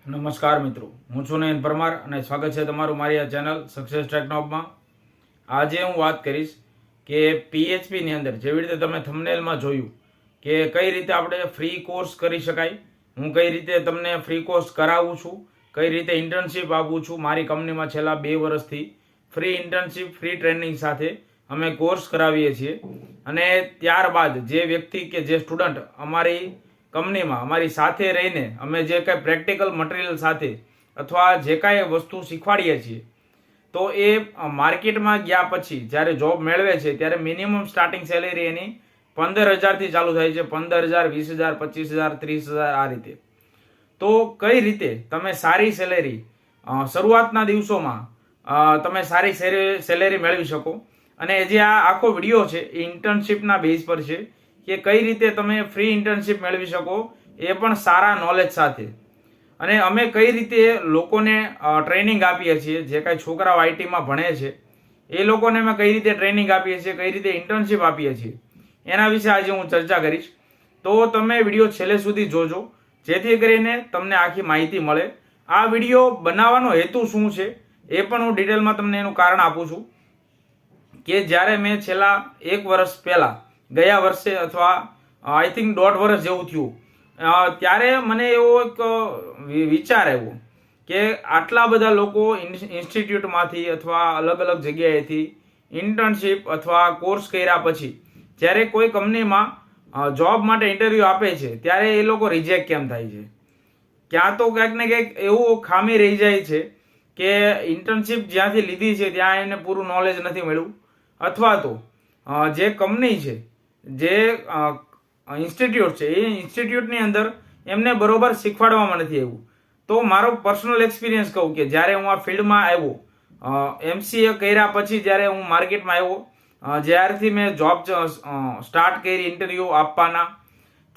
નમસ્કાર મિત્રો, હું છું નયન પરમાર અને સ્વાગત છે તમારું મારી આ ચેનલ સક્સેસ ટેકનોબમાં. આજે હું વાત કરીશ કે પીએચપીની અંદર જેવી રીતે તમે થંબનેલમાં જોયું કે કઈ રીતે આપણે ફ્રી કોર્સ કરી શકાય. હું કઈ રીતે તમને ફ્રી કોર્સ કરાવું છું, કઈ રીતે ઇન્ટર્નશીપ આપું છું. મારી કંપનીમાં છેલ્લા 2 વર્ષથી ફ્રી ઇન્ટર્નશીપ, ફ્રી ટ્રેનિંગ સાથે અમે કોર્સ કરાવીએ છીએ. અને ત્યારબાદ જે વ્યક્તિ કે જે સ્ટુડન્ટ અમારી કંપનીમાં અમારી સાથે રહીને અમે જે કાંઈ પ્રેક્ટિકલ મટીરિયલ સાથે અથવા જે કાંઈ વસ્તુ શીખવાડીએ છીએ, તો એ માર્કેટમાં ગયા પછી જ્યારે જોબ મેળવે છે ત્યારે મિનિમમ સ્ટાર્ટિંગ સેલેરી એની 15,000થી ચાલુ થાય છે. 15,000, 20,000, 25,000, 30,000 આ રીતે. તો કઈ રીતે તમે સારી સેલેરી શરૂઆતના દિવસોમાં તમે સારી સેલેરી મેળવી શકો. અને જે આ આખો વિડીયો છે એ ઇન્ટર્નશીપના બેઝ પર છે કે કઈ રીતે તમે ફ્રી ઇન્ટર્નશીપ મેળવી શકો, એ પણ સારા નોલેજ સાથે. અને અમે કઈ રીતે લોકોને ટ્રેનિંગ આપીએ છીએ, જે કાંઈ છોકરાઓ આઈટીમાં ભણે છે એ લોકોને અમે કઈ રીતે ટ્રેનિંગ આપીએ છીએ, કઈ રીતે ઇન્ટર્નશીપ આપીએ છીએ, એના વિશે આજે હું ચર્ચા કરીશ. તો તમે વિડીયો છેલ્લે સુધી જોજો, જેથી કરીને તમને આખી માહિતી મળે. આ વિડીયો બનાવવાનો હેતુ શું છે એ પણ હું ડિટેલમાં તમને એનું કારણ આપું છું. કે જ્યારે મેં છેલ્લા 1 વર્ષ પહેલાં, ગયા વર્ષે અથવા આઈ થિંક 1.5 વર્ષ જેવું થયું, ત્યારે મને એવો એક વિચાર આવ્યો કે આટલા બધા લોકો ઇન્સ્ટિટ્યૂટમાંથી અથવા અલગ અલગ જગ્યાએથી ઇન્ટર્નશીપ અથવા કોર્સ કર્યા પછી જ્યારે કોઈ કંપનીમાં જોબ માટે ઇન્ટરવ્યૂ આપે છે ત્યારે એ લોકો રિજેક્ટ કેમ થાય છે. ક્યાં તો ક્યાંક ને ક્યાંક એવું ખામી રહી જાય છે કે ઇન્ટર્નશીપ જ્યાંથી લીધી છે ત્યાં એને પૂરું નોલેજ નથી મળ્યું, અથવા તો જે કંપની છે, જે ઇન્સ્ટિટ્યૂટ છે, એ ઇન્સ્ટિટ્યૂટની અંદર એમને બરોબર શીખવાડવામાં નથી આવ્યું. તો મારો પર્સનલ એક્સપિરિયન્સ કહું કે જ્યારે હું આ ફિલ્ડમાં આવ્યો, એમસીએ કર્યા પછી જ્યારે હું માર્કેટમાં આવ્યો, જ્યારથી મેં જોબ સ્ટાર્ટ કરી ઇન્ટરવ્યૂ આપવાના,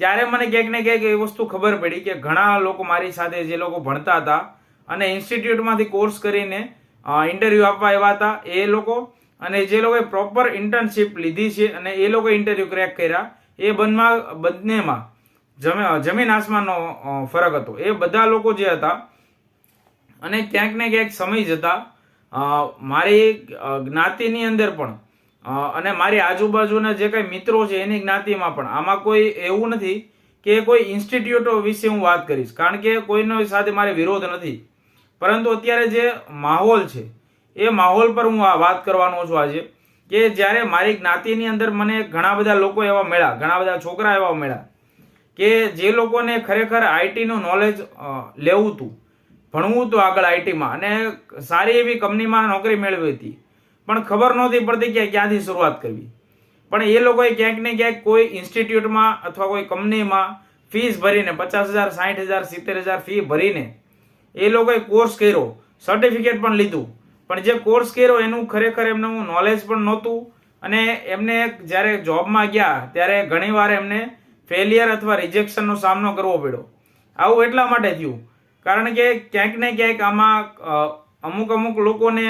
ત્યારે મને ક્યાંક ને ક્યાંક એ વસ્તુ ખબર પડી કે ઘણા લોકો મારી સાથે જે લોકો ભણતા હતા અને ઇન્સ્ટિટ્યૂટમાંથી કોર્સ કરીને ઇન્ટરવ્યૂ આપવા આવ્યા હતા, એ લોકો અને જે લોકોએ પ્રોપર ઇન્ટર્નશીપ લીધી છે અને એ લોકો ઇન્ટરવ્યૂ ક્રેક કર્યા, એ બંનેમાં જમીન આસમાનનો ફરક હતો. એ બધા લોકો જે હતા, અને ક્યાંક ને ક્યાંક સમય જતા મારી જ્ઞાતિની અંદર પણ અને મારી આજુબાજુના જે કંઈ મિત્રો છે એની જ્ઞાતિમાં પણ આમાં કોઈ એવું નથી કે કોઈ ઇન્સ્ટિટ્યૂટો વિશે હું વાત કરીશ, કારણ કે કોઈનો સાથે મારે વિરોધ નથી. પરંતુ અત્યારે જે માહોલ છે એ માહોલ પર હું વાત કરવાનો છું આજે. કે જ્યારે મારી જ્ઞાતિની અંદર મને ઘણા બધા લોકો એવા મળ્યા, ઘણા બધા છોકરા એવા મળ્યા કે જે લોકોને ખરેખર આઈટીનું નોલેજ લેવું હતું, ભણવું હતું આગળ આઈટીમાં, અને સારી એવી કંપનીમાં નોકરી મેળવી હતી, પણ ખબર નહોતી પડતી કે ક્યાંથી શરૂઆત કરવી. પણ એ લોકોએ ક્યાંક ને ક્યાંક કોઈ ઇન્સ્ટિટ્યૂટમાં અથવા કોઈ કંપનીમાં ફીસ ભરીને 50,000, 60,000, 70,000 ફી ભરીને એ લોકોએ કોર્સ કર્યો, સર્ટિફિકેટ પણ લીધું, પણ જે કોર્સ કર્યો એનું ખરેખર એમનું નોલેજ પણ નહોતું. અને એમને જ્યારે જોબમાં ગયા ત્યારે ઘણીવાર એમને ફેલિયર અથવા રિજેક્શનનો સામનો કરવો પડ્યો. આવું એટલા માટે થયું કારણ કે ક્યાંક ને ક્યાંક આમાં અમુક લોકોને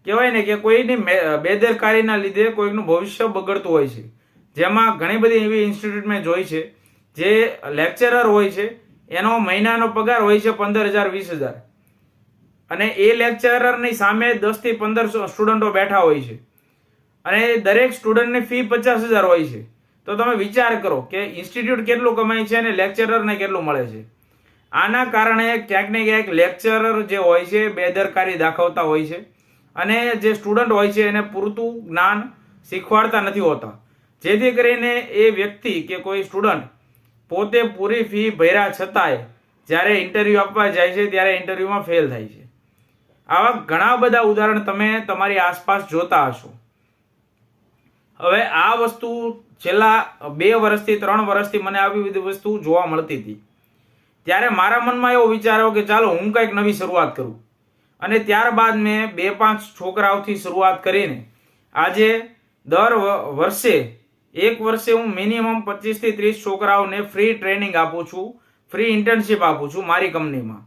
કહેવાય ને કે કોઈની બેદરકારીના લીધે કોઈનું ભવિષ્ય બગડતું હોય છે. જેમાં ઘણી બધી એવી ઇન્સ્ટિટ્યૂટ મેં જોઈ છે, જે લેક્ચરર હોય છે એનો મહિનાનો પગાર હોય છે 15,000, 20,000, અને એ લેક્ચરરની સામે 10 થી 15 સ્ટુડન્ટો બેઠા હોય છે અને દરેક સ્ટુડન્ટની ફી 50,000 હોય છે. તો તમે વિચાર કરો કે ઇન્સ્ટિટ્યૂટ કેટલું કમાય છે અને લેક્ચરરને કેટલું મળે છે. આના કારણે ક્યાંક ને ક્યાંક લેક્ચરર જે હોય છે બેદરકારી દાખવતા હોય છે, અને જે સ્ટુડન્ટ હોય છે એને પૂરતું જ્ઞાન શીખવાડતા નથી હોતા, જેથી કરીને એ વ્યક્તિ કે કોઈ સ્ટુડન્ટ પોતે પૂરી ફી ભર્યા છતાંય જ્યારે ઇન્ટરવ્યૂ આપવા જાય છે ત્યારે ઇન્ટરવ્યૂમાં ફેલ થાય છે. આવા ઘણા બધા ઉદાહરણ તમે તમારી આસપાસ જોતા હશો. હવે આ વસ્તુ છેલ્લા 2 વર્ષથી 3 વર્ષથી મને આવી બધી વસ્તુ જોવા મળતી હતી. ત્યારે મારા મનમાં એવો વિચાર આવ્યો કે ચાલો હું કંઈક નવી શરૂઆત કરું. અને ત્યારબાદ મેં 2-5 છોકરાઓથી શરૂઆત કરીને આજે દર વર્ષે 1 વર્ષે હું મિનિમમ 25 થી 30 છોકરાઓને ફ્રી ટ્રેનિંગ આપું છું, ફ્રી ઇન્ટર્નશીપ આપું છું મારી કંપનીમાં.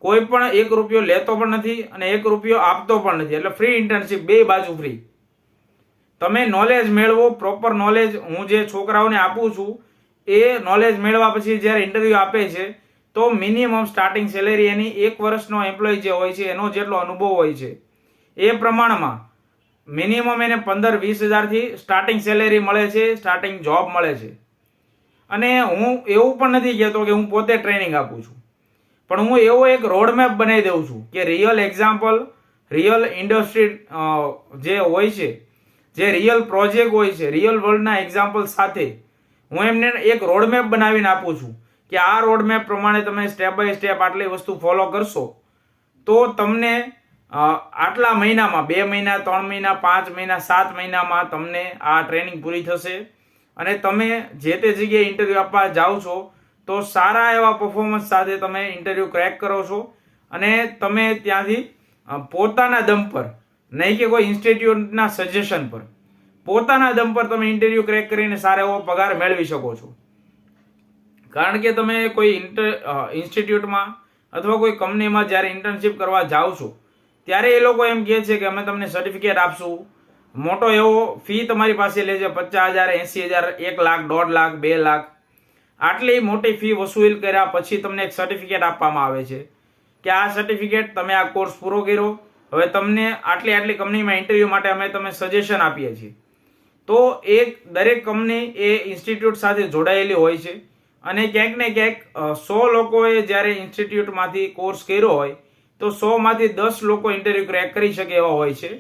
કોઈ પણ 1 રૂપિયો લેતો પણ નથી અને 1 રૂપિયો આપતો પણ નથી. એટલે ફ્રી ઇન્ટર્નશીપ, 2 બાજુ ફ્રી. તમે નોલેજ મેળવો, પ્રોપર નોલેજ હું જે છોકરાઓને આપું છું એ નોલેજ મેળવ્યા પછી જ્યારે ઇન્ટરવ્યૂ આપે છે તો મિનિમમ સ્ટાર્ટિંગ સેલેરી એની 1 વર્ષનો એમ્પ્લોય જે હોય છે એનો જેટલો અનુભવ હોય છે એ પ્રમાણમાં મિનિમમ એને 15-20 હજારથી સ્ટાર્ટિંગ સેલેરી મળે છે, સ્ટાર્ટિંગ જોબ મળે છે. અને હું એવું પણ નથી કહેતો કે હું પોતે ટ્રેનિંગ આપું છું, પણ હું એવો એક રોડમેપ બનાવી દઉં છું કે રિયલ એક્ઝામ્પલ, રિયલ ઇન્ડસ્ટ્રી જે હોય છે, જે રિયલ પ્રોજેક્ટ હોય છે, રિયલ વર્લ્ડના એક્ઝામ્પલ સાથે હું એમને એક રોડમેપ બનાવીને આપું છું કે આ રોડમેપ પ્રમાણે તમે સ્ટેપ બાય સ્ટેપ આટલી વસ્તુ ફોલો કરશો તો તમને આટલા મહિનામાં 2 મહિના, 3 મહિના, 5 મહિના, 7 મહિનામાં તમને આ ટ્રેનિંગ પૂરી થશે અને તમે જે તે જગ્યાએ ઇન્ટરવ્યૂ આપવા જાઓ છો તો સારા એવા પરફોર્મન્સ સાથે તમે ઇન્ટરવ્યૂ ક્રેક કરો છો અને તમે ત્યાંથી પોતાના દમ પર, નહીં કે કોઈ ઇન્સ્ટિટ્યૂટના સજેશન પર, પોતાના દમ પર તમે ઇન્ટરવ્યૂ ક્રેક કરીને સારો એવો પગાર મેળવી શકો છો. કારણ કે તમે કોઈ ઇન્સ્ટિટ્યૂટમાં અથવા કોઈ કંપનીમાં જ્યારે ઇન્ટર્નશિપ કરવા જાઓ છો ત્યારે એ લોકો એમ કહે છે કે અમે તમને સર્ટિફિકેટ આપશું, મોટો એવો ફી તમારી પાસે લે છે, 50,000, 80,000, 1 લાખ, 1.5 લાખ, 2 લાખ, આટલી મોટી ફી વસૂલ કર્યા પછી તમને એક સર્ટિફિકેટ આપવામાં આવે છે કે આ સર્ટિફિકેટ તમે આ કોર્સ પૂરો કર્યો, હવે તમને આટલી કંપનીમાં ઇન્ટરવ્યૂ માટે અમે તમને સજેશન આપીએ છીએ. તો દરેક કંપની એ ઇન્સ્ટિટ્યૂટ સાથે જોડાયેલી હોય છે અને ક્યાંક ને ક્યાંક 100 લોકોએ જ્યારે ઇન્સ્ટિટ્યૂટમાંથી કોર્સ કર્યો હોય તો 100માંથી 10 લોકો ઇન્ટરવ્યૂ ક્રેક કરી શકે એવા હોય છે.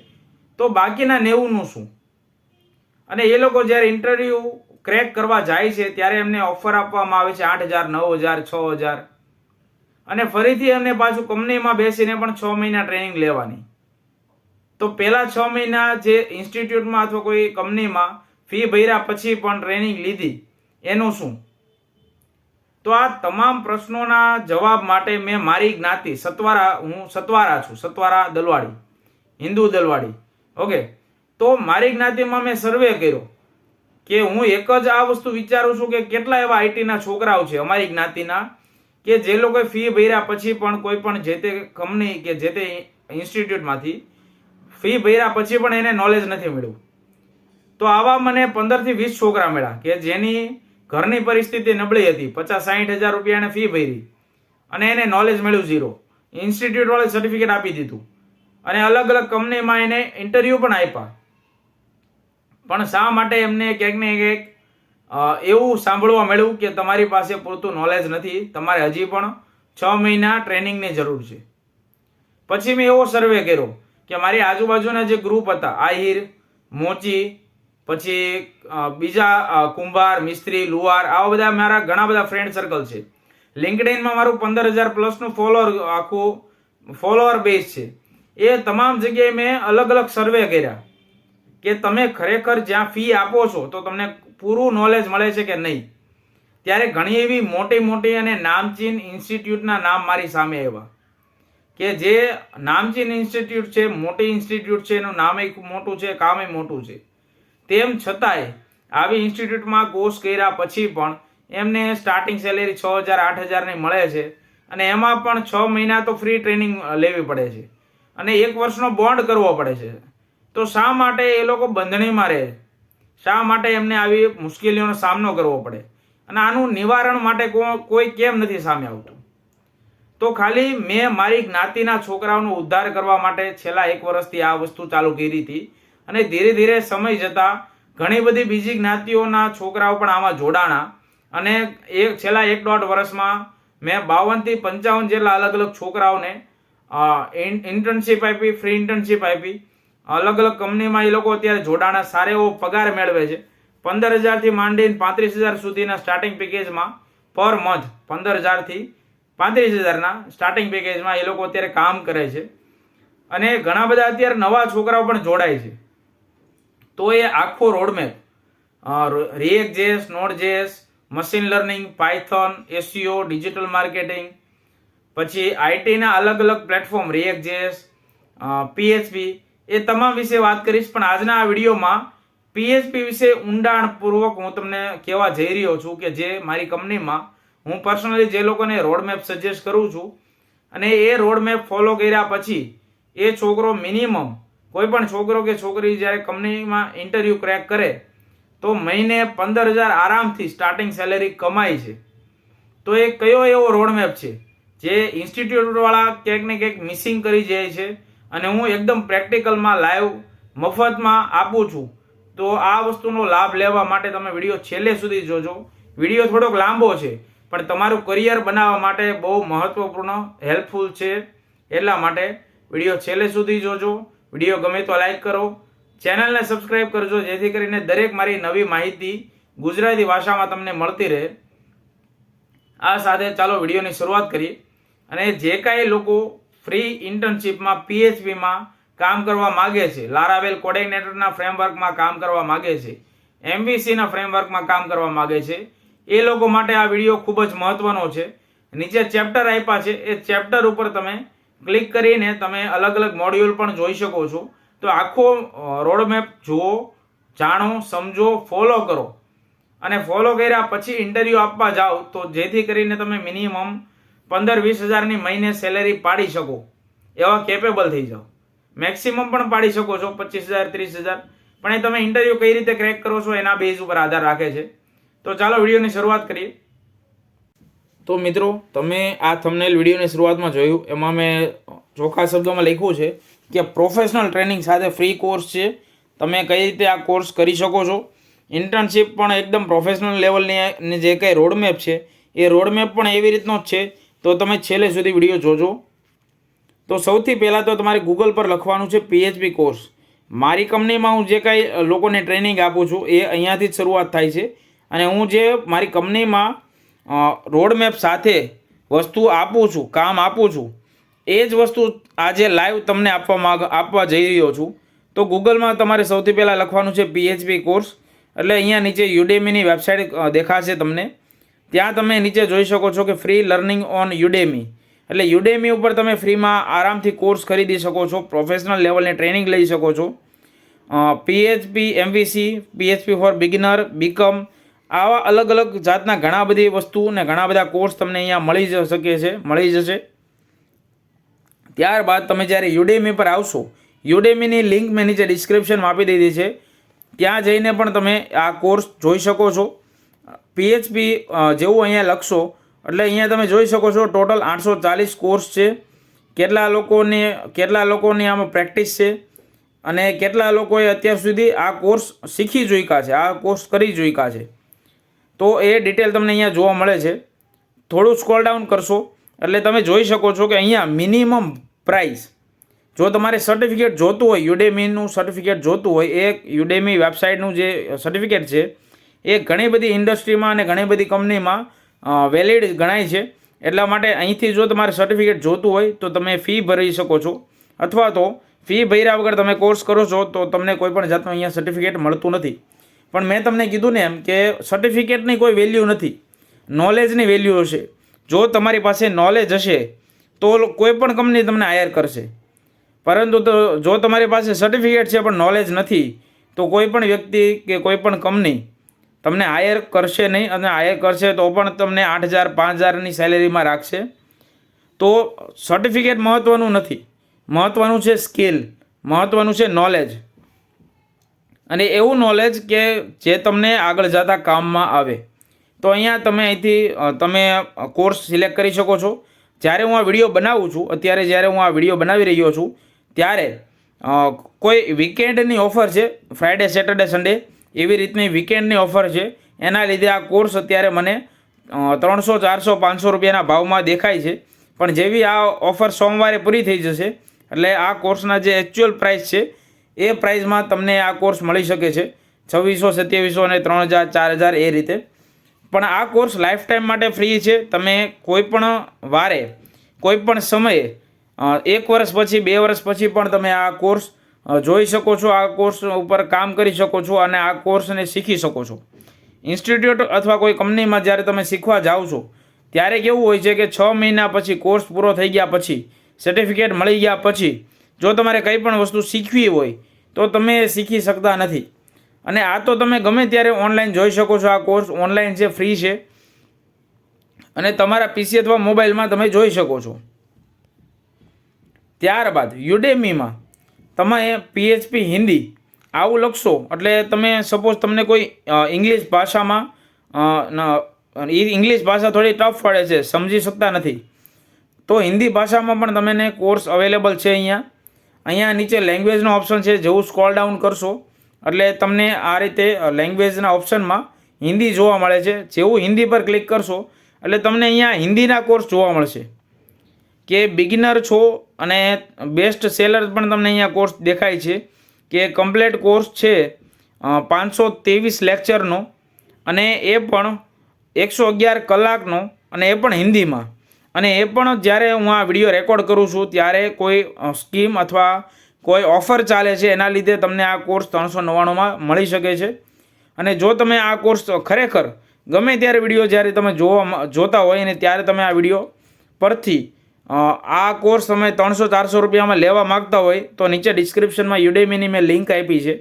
તો બાકીના 90નું શું? અને એ લોકો જ્યારે ઇન્ટરવ્યૂ ક્રેક કરવા જાય છે ત્યારે એમને ઓફર આપવામાં આવે છે 8,000, 9,000, 6,000 અને ફરીથી એમને પાછું કંપનીમાં બેસીને પણ 6 મહિના ટ્રેનિંગ લેવાની. તો પહેલા 6 મહિના જે ઇન્સ્ટિટ્યૂટમાં અથવા કોઈ કંપનીમાં ફી ભર્યા પછી પણ ટ્રેનિંગ લીધી એનું શું? તો આ તમામ પ્રશ્નોના જવાબ માટે મેં મારી જ્ઞાતિ હું સતવારા છું, સતવારા દલવાડી, હિન્દુ દલવાડી. ઓકે, તો મારી જ્ઞાતિમાં મેં સર્વે કર્યો કે હું એક જ આ વસ્તુ વિચારું છું કે કેટલા એવા આઈટીના છોકરાઓ છે અમારી જ્ઞાતિના કે જે લોકોએ ફી ભર્યા પછી પણ કોઈ પણ જે તે કંપની કે જે તે ઇન્સ્ટિટ્યૂટમાંથી ફી ભર્યા પછી પણ એને નોલેજ નથી મળ્યું. તો આવા મને 15 થી 20 છોકરા મળ્યા કે જેની ઘરની પરિસ્થિતિ નબળી હતી, 50-60 હજાર રૂપિયા એને ફી ભરી અને એને નોલેજ મળ્યું 0. ઇન્સ્ટિટ્યૂટ વાળે સર્ટિફિકેટ આપી દીધું અને અલગ અલગ કંપનીમાં એને ઇન્ટરવ્યૂ પણ આપ્યા. પણ શા માટે એમને ક્યાંક ને ક્યાંક એવું સાંભળવા મળ્યું કે તમારી પાસે પૂરતું નોલેજ નથી, તમારે હજી પણ 6 મહિના ટ્રેનિંગની જરૂર છે. પછી મેં એવો સર્વે કર્યો કે મારી આજુબાજુના જે ગ્રુપ હતા, આહિર, મોચી, પછી બીજા કુંભાર, મિસ્ત્રી, લુહાર, આવા બધા મારા ઘણા બધા ફ્રેન્ડ સર્કલ છે. લિંક્ડઇનમાં મારું 15,000 પ્લસનું ફોલોઅર બેઝ છે. એ તમામ જગ્યાએ મેં અલગ અલગ સર્વે કર્યા કે તમે ખરેખર જ્યાં ફી આપો છો તો તમને પૂરું નોલેજ મળે છે કે નહીં. ત્યારે ઘણી એવી મોટી મોટી અને નામચીન ઇન્સ્ટિટ્યૂટના નામ મારી સામે આવ્યા કે જે નામચીન ઇન્સ્ટિટ્યૂટ છે, મોટી ઇન્સ્ટિટ્યૂટ છે, એનું નામ મોટું છે, કામ મોટું છે. તેમ છતાંય આવી ઇન્સ્ટિટ્યૂટમાં કોર્સ કર્યા પછી પણ એમને સ્ટાર્ટિંગ સેલેરી 6,000, 8,000 ની મળે છે અને એમાં પણ 6 મહિના તો ફ્રી ટ્રેનિંગ લેવી પડે છે અને 1 વર્ષનો બોન્ડ કરવો પડે છે. તો શા માટે એ લોકો બંધણીમાં રહે? શા માટે એમને આવી મુશ્કેલીઓનો સામનો કરવો પડે? અને આનું નિવારણ માટે કોઈ કેમ નથી સામે આવતું? તો ખાલી મેં મારી જ્ઞાતિના છોકરાઓનો ઉદ્ધાર કરવા માટે છેલ્લા 1 વર્ષથી આ વસ્તુ ચાલુ કરી હતી અને ધીરે ધીરે સમય જતા ઘણી બધી બીજી જ્ઞાતિઓના છોકરાઓ પણ આમાં જોડાણા અને છેલ્લા 1.5 વર્ષમાં મેં 52 થી 55 જેટલા અલગ અલગ છોકરાઓને ઇન્ટર્નશીપ આપી, ફ્રી ઇન્ટર્નશીપ આપી. અલગ અલગ કંપનીમાં એ લોકો અત્યારે જોડાણા, સારો એવો પગાર મેળવે છે. 15,000 થી માંડીને 35,000 સુધીના સ્ટાર્ટિંગ પેકેજમાં પર મંથ, 15,000 થી 35,000ના સ્ટાર્ટિંગ પેકેજમાં એ લોકો અત્યારે કામ કરે છે અને ઘણા બધા અત્યારે નવા છોકરાઓ પણ જોડાય છે. તો એ આખો roadmap React.js, Node.js, machine learning, Python, SEO, digital marketing, પછી આઈટીના અલગ અલગ પ્લેટફોર્મ React.js, PHP, એ તમામ વિશે વાત કરીશ. પણ આજના આ વિડીયોમાં PHP વિશે ઊંડાણપૂર્વક હું તમને કહેવા જઈ રહ્યો છું કે જે મારી કંપનીમાં હું પર્સનલી જે લોકોને રોડમેપ સજેસ્ટ કરું છું અને એ રોડમેપ ફોલો કર્યા પછી એ છોકરો મિનિમમ, કોઈ પણ છોકરો કે છોકરી જ્યારે કંપનીમાં ઇન્ટરવ્યૂ ક્રેક કરે તો મહિને 15,000 આરામથી સ્ટાર્ટિંગ સેલેરી કમાય છે. તો એ કયો એવો રોડમેપ છે જે ઇન્સ્ટિટ્યૂટવાળા ક્યાંક ને ક્યાંક મિસિંગ કરી જાય છે અને હું એકદમ પ્રેક્ટિકલમાં લાઈવ મફતમાં આપું છું. તો આ વસ્તુનો લાભ લેવા માટે તમે વિડીયો છેલ્લે સુધી જોજો. વિડીયો થોડોક લાંબો છે પણ તમારું કરિયર બનાવવા માટે બહુ મહત્વપૂર્ણ હેલ્પફુલ છે. એટલા માટે વિડીયો છેલ્લે સુધી જોજો. વિડીયો ગમે તો લાઈક કરો, ચેનલને સબસ્ક્રાઈબ કરજો જેથી કરીને દરેક મારી નવી માહિતી ગુજરાતી ભાષામાં તમને મળતી રહે. આ સાથે ચાલો વિડીયોની શરૂઆત કરીએ. અને જે કાંઈ લોકો ફ્રી ઇન્ટર્નશીપમાં PHPમાં કામ કરવા માગે છે, લારાવેલ કોર્ડિનેટરના ફ્રેમવર્કમાં કામ કરવા માગે છે, MVCના ફ્રેમવર્કમાં કામ કરવા માગે છે, એ લોકો માટે આ વિડીયો ખૂબ જ મહત્વનો છે. નીચે ચેપ્ટર આપ્યા છે, એ ચેપ્ટર ઉપર તમે ક્લિક કરીને તમે અલગ અલગ મોડ્યુલ પણ જોઈ શકો છો. તો આખો રોડમેપ જુઓ, જાણો, સમજો, ફોલો કરો અને ફોલો કર્યા પછી ઇન્ટરવ્યૂ આપવા જાઓ તો જેથી કરીને તમે મિનિમમ 15-20 હજારની મહિને સેલેરી પાડી શકો એવા કેપેબલ થઈ જાઓ. મેક્સિમમ પણ પાડી શકો છો 25,000-30,000, પણ એ તમે ઇન્ટરવ્યૂ કઈ રીતે ક્રેક કરો છો એના બેઝ ઉપર આધાર રાખે છે. તો ચાલો વિડીયોની શરૂઆત કરીએ. તો મિત્રો, તમે આ થંબનેલ વિડીયોની શરૂઆતમાં જોયું, એમાં મેં ચોખ્ખા શબ્દોમાં લખ્યું છે કે પ્રોફેશનલ ટ્રેનિંગ સાથે ફ્રી કોર્સ છે. તમે કઈ રીતે આ કોર્સ કરી શકો છો. ઇન્ટર્નશીપ પણ એકદમ પ્રોફેશનલ લેવલની જે કંઈ રોડમેપ છે એ રોડમેપ પણ એવી રીતનો જ છે. તો તમે છેલ્લે સુધી વિડીયો જોજો. તો સૌથી પહેલાં તો તમારે ગૂગલ પર લખવાનું છે PHP કોર્સ. મારી કંપનીમાં હું જે કાંઈ લોકોને ટ્રેનિંગ આપું છું એ અહીંયાથી જ શરૂઆત થાય છે. અને હું જે મારી કંપનીમાં રોડમેપ સાથે વસ્તુ આપું છું, કામ આપું છું, એ જ વસ્તુ આજે લાઈવ તમને આપવા જઈ રહ્યો છું. તો ગૂગલમાં તમારે સૌથી પહેલાં લખવાનું છે PHP કોર્સ. એટલે અહીંયા નીચે યુડેમીની વેબસાઇટ દેખાશે તમને. ત્યાં તમે નીચે જોઈ શકો છો કે ફ્રી લર્નિંગ ઓન યુડેમી. એટલે યુડેમી ઉપર તમે ફ્રીમાં આરામથી કોર્સ ખરીદી શકો છો, પ્રોફેશનલ લેવલની ટ્રેનિંગ લઈ શકો છો. PHP, MVC, PHP for beginner, become, આવા અલગ અલગ જાતના ઘણા બધી વસ્તુ અને ઘણા બધા કોર્સ તમને અહીંયા મળી જશે. ત્યારબાદ તમે જ્યારે યુડેમી પર આવશો, યુડેમીની લિંક મેં નીચે ડિસ્ક્રિપ્શનમાં આપી દીધી છે, ત્યાં જઈને પણ તમે આ કોર્સ જોઈ શકો છો. PHP જેવું અહીંયા લખશો એટલે અહીંયા તમે જોઈ શકો છો ટોટલ 840 કોર્સ છે. કેટલા લોકોની આમાં પ્રેક્ટિસ છે અને કેટલા લોકોએ અત્યાર સુધી આ કોર્સ શીખી ચૂક્યા છે, આ કોર્સ કરી ચૂક્યા છે. તો એ ડિટેલ તમને અહીંયા જોવા મળે છે. થોડું સ્ક્રોલ ડાઉન કરશો એટલે તમે જોઈ શકો છો કે અહીંયા મિનિમમ પ્રાઇસ, જો તમારે સર્ટિફિકેટ જોતું હોય, યુડેમીનું સર્ટિફિકેટ જોતું હોય, એ યુડેમી વેબસાઇટનું જે સર્ટિફિકેટ છે એ ઘણી બધી ઇન્ડસ્ટ્રીમાં અને ઘણી બધી કંપનીમાં વેલિડ ગણાય છે. એટલા માટે અહીંથી જો તમારે સર્ટિફિકેટ જોતું હોય તો તમે ફી ભરી શકો છો, અથવા તો ફી ભર્યા વગર તમે કોર્સ કરો છો તો તમને કોઈ પણ જાતનું અહીંયા સર્ટિફિકેટ મળતું નથી. પણ મેં તમને કીધું ને એમ કે સર્ટિફિકેટની કોઈ વેલ્યુ નથી, નોલેજની વેલ્યુ હશે. જો તમારી પાસે નોલેજ હશે તો કોઈ પણ કંપની તમને હાયર કરશે. પરંતુ જો તમારી પાસે સર્ટિફિકેટ છે પણ નોલેજ નથી તો કોઈ પણ વ્યક્તિ કે કોઈ પણ કંપની તમને હાયર કરશે નહીં, અને હાયર કરશે તો પણ તમને 8,000, 5,000ની સેલેરીમાં રાખશે. તો સર્ટિફિકેટ મહત્ત્વનું નથી, મહત્ત્વનું છે સ્કિલ, મહત્ત્વનું છે નોલેજ. અને એવું નોલેજ કે જે તમને આગળ જતાં કામમાં આવે. તો અહીંયા તમે અહીંથી કોર્સ સિલેક્ટ કરી શકો છો. જ્યારે હું આ વિડીયો બનાવું છું, અત્યારે જ્યારે હું આ વિડીયો બનાવી રહ્યો છું ત્યારે કોઈ વીકેન્ડની ઓફર છે, ફ્રાઈડે, સેટરડે, સન્ડે એવી રીતની વીકેન્ડની ઓફર છે. એના લીધે આ કોર્સ અત્યારે મને 300, 400, 500 રૂપિયાના ભાવમાં દેખાય છે. પણ જેવી આ ઓફર સોમવારે પૂરી થઈ જશે એટલે આ કોર્સના જે એકચ્યુઅલ પ્રાઇસ છે એ પ્રાઇસમાં તમને આ કોર્સ મળી શકે છે 2600, 2700 અને 3,000, 4,000 એ રીતે. પણ આ કોર્સ લાઈફ ટાઈમ માટે ફ્રી છે. તમે કોઈ પણ વારે, કોઈ પણ સમયે, 1 વર્ષ પછી, 2 વર્ષ પછી પણ તમે આ કોર્સ જોઈ શકો છો, આ કોર્સ ઉપર કામ કરી શકો છો અને આ કોર્સને શીખી શકો છો. ઇન્સ્ટિટ્યૂટ અથવા કોઈ કંપનીમાં જ્યારે તમે શીખવા જાઓ છો ત્યારે કેવું હોય છે કે 6 મહિના પછી, કોર્સ પૂરો થઈ ગયા પછી, સર્ટિફિકેટ મળી ગયા પછી જો તમારે કંઈ પણ વસ્તુ શીખવી હોય તો તમે શીખી શકતા નથી. અને આ તો તમે ગમે ત્યારે ઓનલાઈન જોઈ શકો છો. આ કોર્સ ઓનલાઈન છે, ફ્રી છે અને તમારા PC અથવા મોબાઈલમાં તમે જોઈ શકો છો. ત્યારબાદ યુડેમીમાં તમે PHP હિન્દી આવું લખશો એટલે તમે સપોઝ તમને કોઈ ઇંગ્લિશ ભાષામાં ઇંગ્લિશ ભાષા થોડી ટફ પડે છે, સમજી શકતા નથી, તો હિન્દી ભાષામાં પણ તમને કોર્સ અવેલેબલ છે. અહીંયા નીચે લેંગ્વેજનો ઓપ્શન છે. જેવું સ્ક્રોલ ડાઉન કરશો એટલે તમને આ રીતે લેંગ્વેજના ઓપ્શનમાં હિન્દી જોવા મળે છે. જેવું હિન્દી પર ક્લિક કરશો એટલે તમને અહીંયા હિન્દીના કોર્સ જોવા મળશે કે બિગિનર છો અને બેસ્ટ સેલર પણ તમને અહીંયા કોર્સ દેખાય છે કે કમ્પ્લીટ કોર્સ છે 523 લેક્ચરનો અને એ પણ 111 કલાકનો અને એ પણ હિન્દીમાં. અને એ પણ જ્યારે હું આ વિડીયો રેકોર્ડ કરું છું ત્યારે કોઈ સ્કીમ અથવા કોઈ ઓફર ચાલે છે, એના લીધે તમને આ કોર્સ 399માં મળી શકે છે. અને જો તમે આ કોર્સ ખરેખર ગમે ત્યારે વિડીયો જ્યારે તમે જોતા હોય ને ત્યારે તમે આ વિડીયો પરથી આ કોર્સ તમે 300-400 રૂપિયામાં લેવા માગતા હોય તો નીચે ડિસ્ક્રિપ્શનમાં યુડેમીની મેં લિંક આપી છે,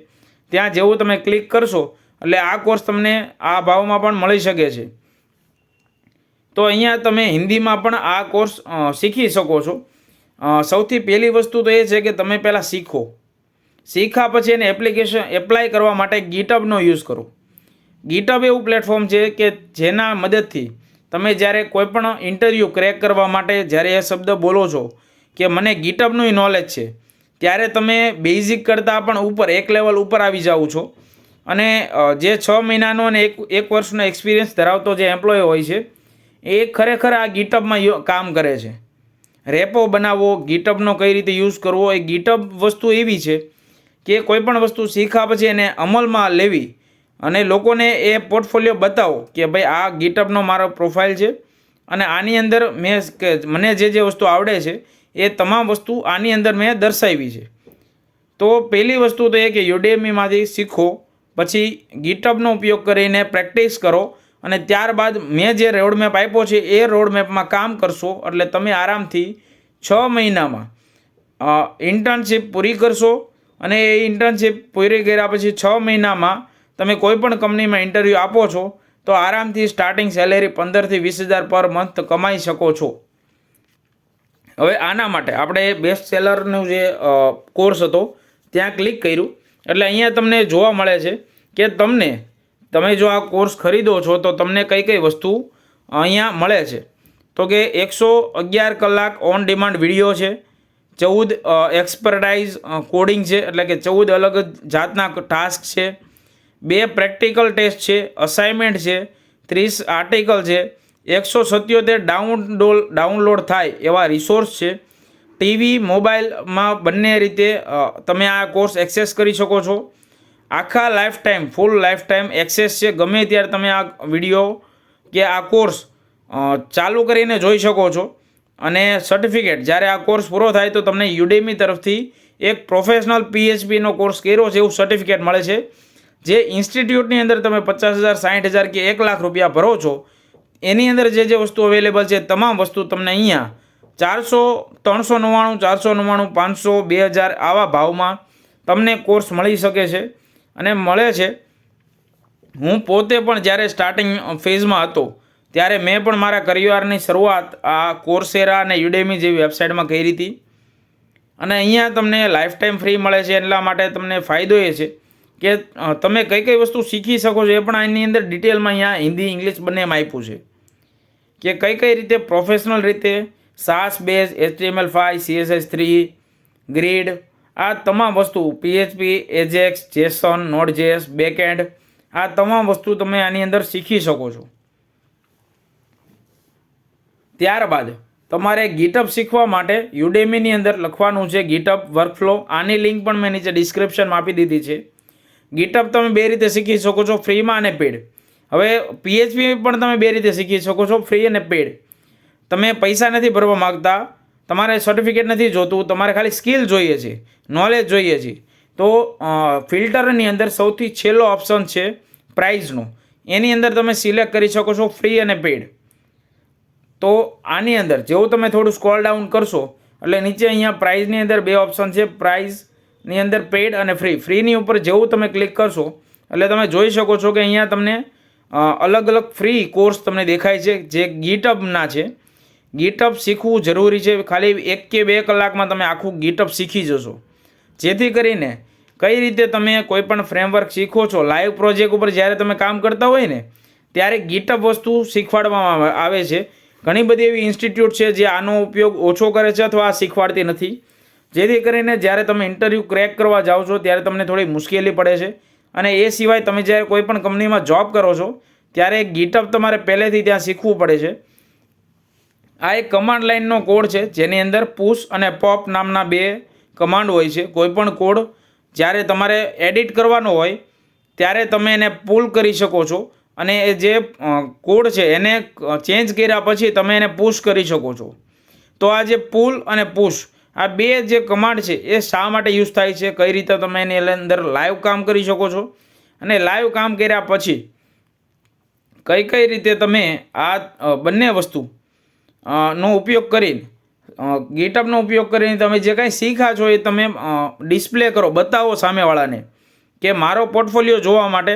ત્યાં જેવું તમે ક્લિક કરશો એટલે આ કોર્સ તમને આ ભાવમાં પણ મળી શકે છે. તો અહીંયા તમે હિન્દીમાં પણ આ કોર્સ શીખી શકો છો. સૌથી પહેલી વસ્તુ તો એ છે કે તમે પહેલાં શીખ્યા પછી એને એપ્લાય કરવા માટે ગીટહબનો યુઝ કરો. ગીટહબ એવું પ્લેટફોર્મ છે કે જેના મદદથી તમે જ્યારે કોઈ પણ ઇન્ટરવ્યૂ ક્રેક કરવા માટે જ્યારે એ શબ્દ બોલો છો કે મને ગીટહબનું નોલેજ છે, ત્યારે તમે બેઝિક કરતાં પણ ઉપર એક લેવલ ઉપર આવી જાઓ છો. અને જે 6 મહિનાનો અને એક વર્ષનો એક્સપિરિયન્સ ધરાવતો જે એમ્પ્લોય હોય છે એ ખરેખર આ ગીટહબમાં કામ કરે છે. રેપો બનાવવો, ગીટહબનો કઈ રીતે યુઝ કરવો, એ ગીટહબ વસ્તુ એવી છે કે કોઈ પણ વસ્તુ શીખ્યા પછી એને અમલમાં લેવી અને લોકોને એ પોર્ટફોલિયો બતાવો કે ભાઈ આ ગીટહબનો મારો પ્રોફાઇલ છે અને આની અંદર મને જે વસ્તુ આવડે છે એ તમામ વસ્તુ આની અંદર મેં દર્શાવી છે. તો પહેલી વસ્તુ તો એ કે યુડેમીમાંથી શીખો, પછી ગીટહબનો ઉપયોગ કરીને પ્રેક્ટિસ કરો અને ત્યારબાદ મેં જે રોડમેપ આપ્યો છે એ રોડમેપમાં કામ કરશો એટલે તમે આરામથી 6 મહિનામાં ઇન્ટર્નશીપ પૂરી કરશો. અને એ ઇન્ટર્નશીપ પૂરી કર્યા પછી 6 મહિનામાં તમે કોઈ પણ કંપનીમાં ઇન્ટરવ્યૂ આપો છો તો આરામથી સ્ટાર્ટિંગ સેલેરી 15,000 થી 20,000 પર મંથ કમાઈ શકો છો. હવે આના માટે આપણે બેસ્ટ સેલરનું જે કોર્સ હતો ત્યાં ક્લિક કર્યું એટલે અહીંયા તમને જોવા મળે છે કે તમે જો આ કોર્સ ખરીદો છો તો તમને કઈ વસ્તુ અહીંયા મળે છે. તો કે 111 કલાક ઓન ડિમાન્ડ વિડીયો છે, 14 એક્સપર્ટાઇઝ કોડિંગ છે એટલે કે 14 અલગ જાતના ટાસ્ક છે, 2 પ્રેક્ટિકલ ટેસ્ટ છે, અસાઇનમેન્ટ છે, 30 આર્ટિકલ છે, 177 ડાઉનલોડ થાય એવા રિસોર્સ છે. ટીવી મોબાઈલમાં બંને રીતે તમે આ કોર્સ એક્સેસ કરી શકો છો. આખા ફૂલ લાઈફ ટાઈમ એક્સેસ છે. ગમે ત્યારે તમે આ વિડીયો કે આ કોર્સ ચાલુ કરીને જોઈ શકો છો. અને સર્ટિફિકેટ જ્યારે આ કોર્સ પૂરો થાય તો તમને યુડેમી તરફથી એક પ્રોફેશનલ PHPનો કોર્સ કર્યો છે એવું સર્ટિફિકેટ મળે છે. જે ઇન્સ્ટિટ્યૂટની અંદર તમે 50,000, 60,000 કે 1 લાખ રૂપિયા ભરો છો એની અંદર જે વસ્તુ અવેલેબલ છે તમામ વસ્તુ તમને અહીંયા 400, 399, 499, 500, 2,000 આવા ભાવમાં તમને કોર્સ મળી શકે છે અને મળે છે. હું પોતે પણ જ્યારે સ્ટાર્ટિંગ ફેઝમાં હતો ત્યારે મેં પણ મારા કરિયરની શરૂઆત આ કોર્સેરા અને યુડેમી જેવી વેબસાઇટમાં કરી હતી. અને અહીંયા તમને લાઈફ ટાઈમ ફ્રી મળે છે. એટલા માટે તમને ફાયદો એ છે કે તમે કઈ વસ્તુ શીખી શકો છો એ પણ આની અંદર ડિટેલમાં અહીંયા હિન્દી ઇંગ્લિશ બંનેમાં આપ્યું છે કે કઈ રીતે પ્રોફેશનલ રીતે સાસ બેઝ, HTML5, CSS3, ગ્રીડ આ તમામ વસ્તુ, PHP, એજેક્સ, જેસન, નોડ.js, બેકએન્ડ આ તમામ વસ્તુ તમે આની અંદર શીખી શકો છો. ત્યારબાદ તમારે ગીટહબ શીખવા માટે યુડેમીની અંદર લખવાનું છે ગીટહબ વર્કફ્લો. આની લિંક પણ મેં નીચે ડિસ્ક્રિપ્શનમાં આપી દીધી છે. ગીટહબ તમે 2 રીતે શીખી શકો છો, ફ્રીમાં અને પેડ. હવે PHP પણ તમે 2 રીતે શીખી શકો છો, ફ્રી અને પેડ. તમે પૈસા નથી ભરવા માગતા, તમારે સર્ટિફિકેટ નથી જોતું, તમારે ખાલી સ્કિલ જોઈએ છે, નોલેજ જોઈએ છે, તો ફિલ્ટરની અંદર સૌથી છેલ્લો ઓપ્શન છે પ્રાઇઝનો. એની અંદર તમે સિલેક્ટ કરી શકો છો ફ્રી અને પેડ. તો આની અંદર જેવું તમે થોડું સ્ક્રોલ ડાઉન કરશો એટલે નીચે અહીંયા પ્રાઇઝની અંદર 2 ઓપ્શન છે, પ્રાઇઝની અંદર પેડ અને ફ્રી. ફ્રીની ઉપર જેવું તમે ક્લિક કરશો એટલે તમે જોઈ શકો છો કે અહીંયા તમને અલગ અલગ ફ્રી કોર્સ તમને દેખાય છે જે ગીટહબના છે. ગીટહબ શીખવું જરૂરી છે. ખાલી 1 કે 2 કલાકમાં તમે આખું ગીટહબ શીખી જશો. જેથી કરીને કઈ રીતે તમે કોઈ પણ ફ્રેમવર્ક શીખો છો, લાઈવ પ્રોજેક્ટ ઉપર જ્યારે તમે કામ કરતા હોય ને ત્યારે ગીટઅપ વસ્તુ શીખવાડવામાં આવે છે. ઘણી બધી એવી ઇન્સ્ટિટ્યૂટ છે જે આનો ઉપયોગ ઓછો કરે છે અથવા શીખવાડતી નથી, જેથી કરીને જ્યારે તમે ઇન્ટરવ્યૂ ક્રેક કરવા જાઓ છો ત્યારે તમને થોડી મુશ્કેલી પડે છે. અને એ સિવાય તમે જ્યારે કોઈ પણ કંપનીમાં જોબ કરો છો ત્યારે ગીટઅપ તમારે પહેલેથી ત્યાં શીખવું પડે છે. આ એક કમાન્ડ લાઇનનો કોડ છે જેની અંદર પુશ અને પોપ નામના 2 કમાન્ડ હોય છે. કોઈ પણ કોડ જ્યારે તમારે એડિટ કરવાનો હોય ત્યારે તમે એને પુલ કરી શકો છો અને એ જે કોડ છે એને ચેન્જ કર્યા પછી તમે એને પુશ કરી શકો છો. તો આ જે પુલ અને પુશ આ 2 જે કમાન્ડ છે એ શા માટે યુઝ થાય છે, કઈ રીતે તમે એની અંદર લાઈવ કામ કરી શકો છો અને લાઈવ કામ કર્યા પછી કઈ રીતે તમે આ બંને વસ્તુ નો ઉપયોગ કરીને ગીટઅપનો ઉપયોગ કરીને તમે જે કાંઈ શીખ્યા છો એ તમે ડિસ્પ્લે કરો, બતાવો સામેવાળાને કે મારો પોર્ટફોલિયો જોવા માટે.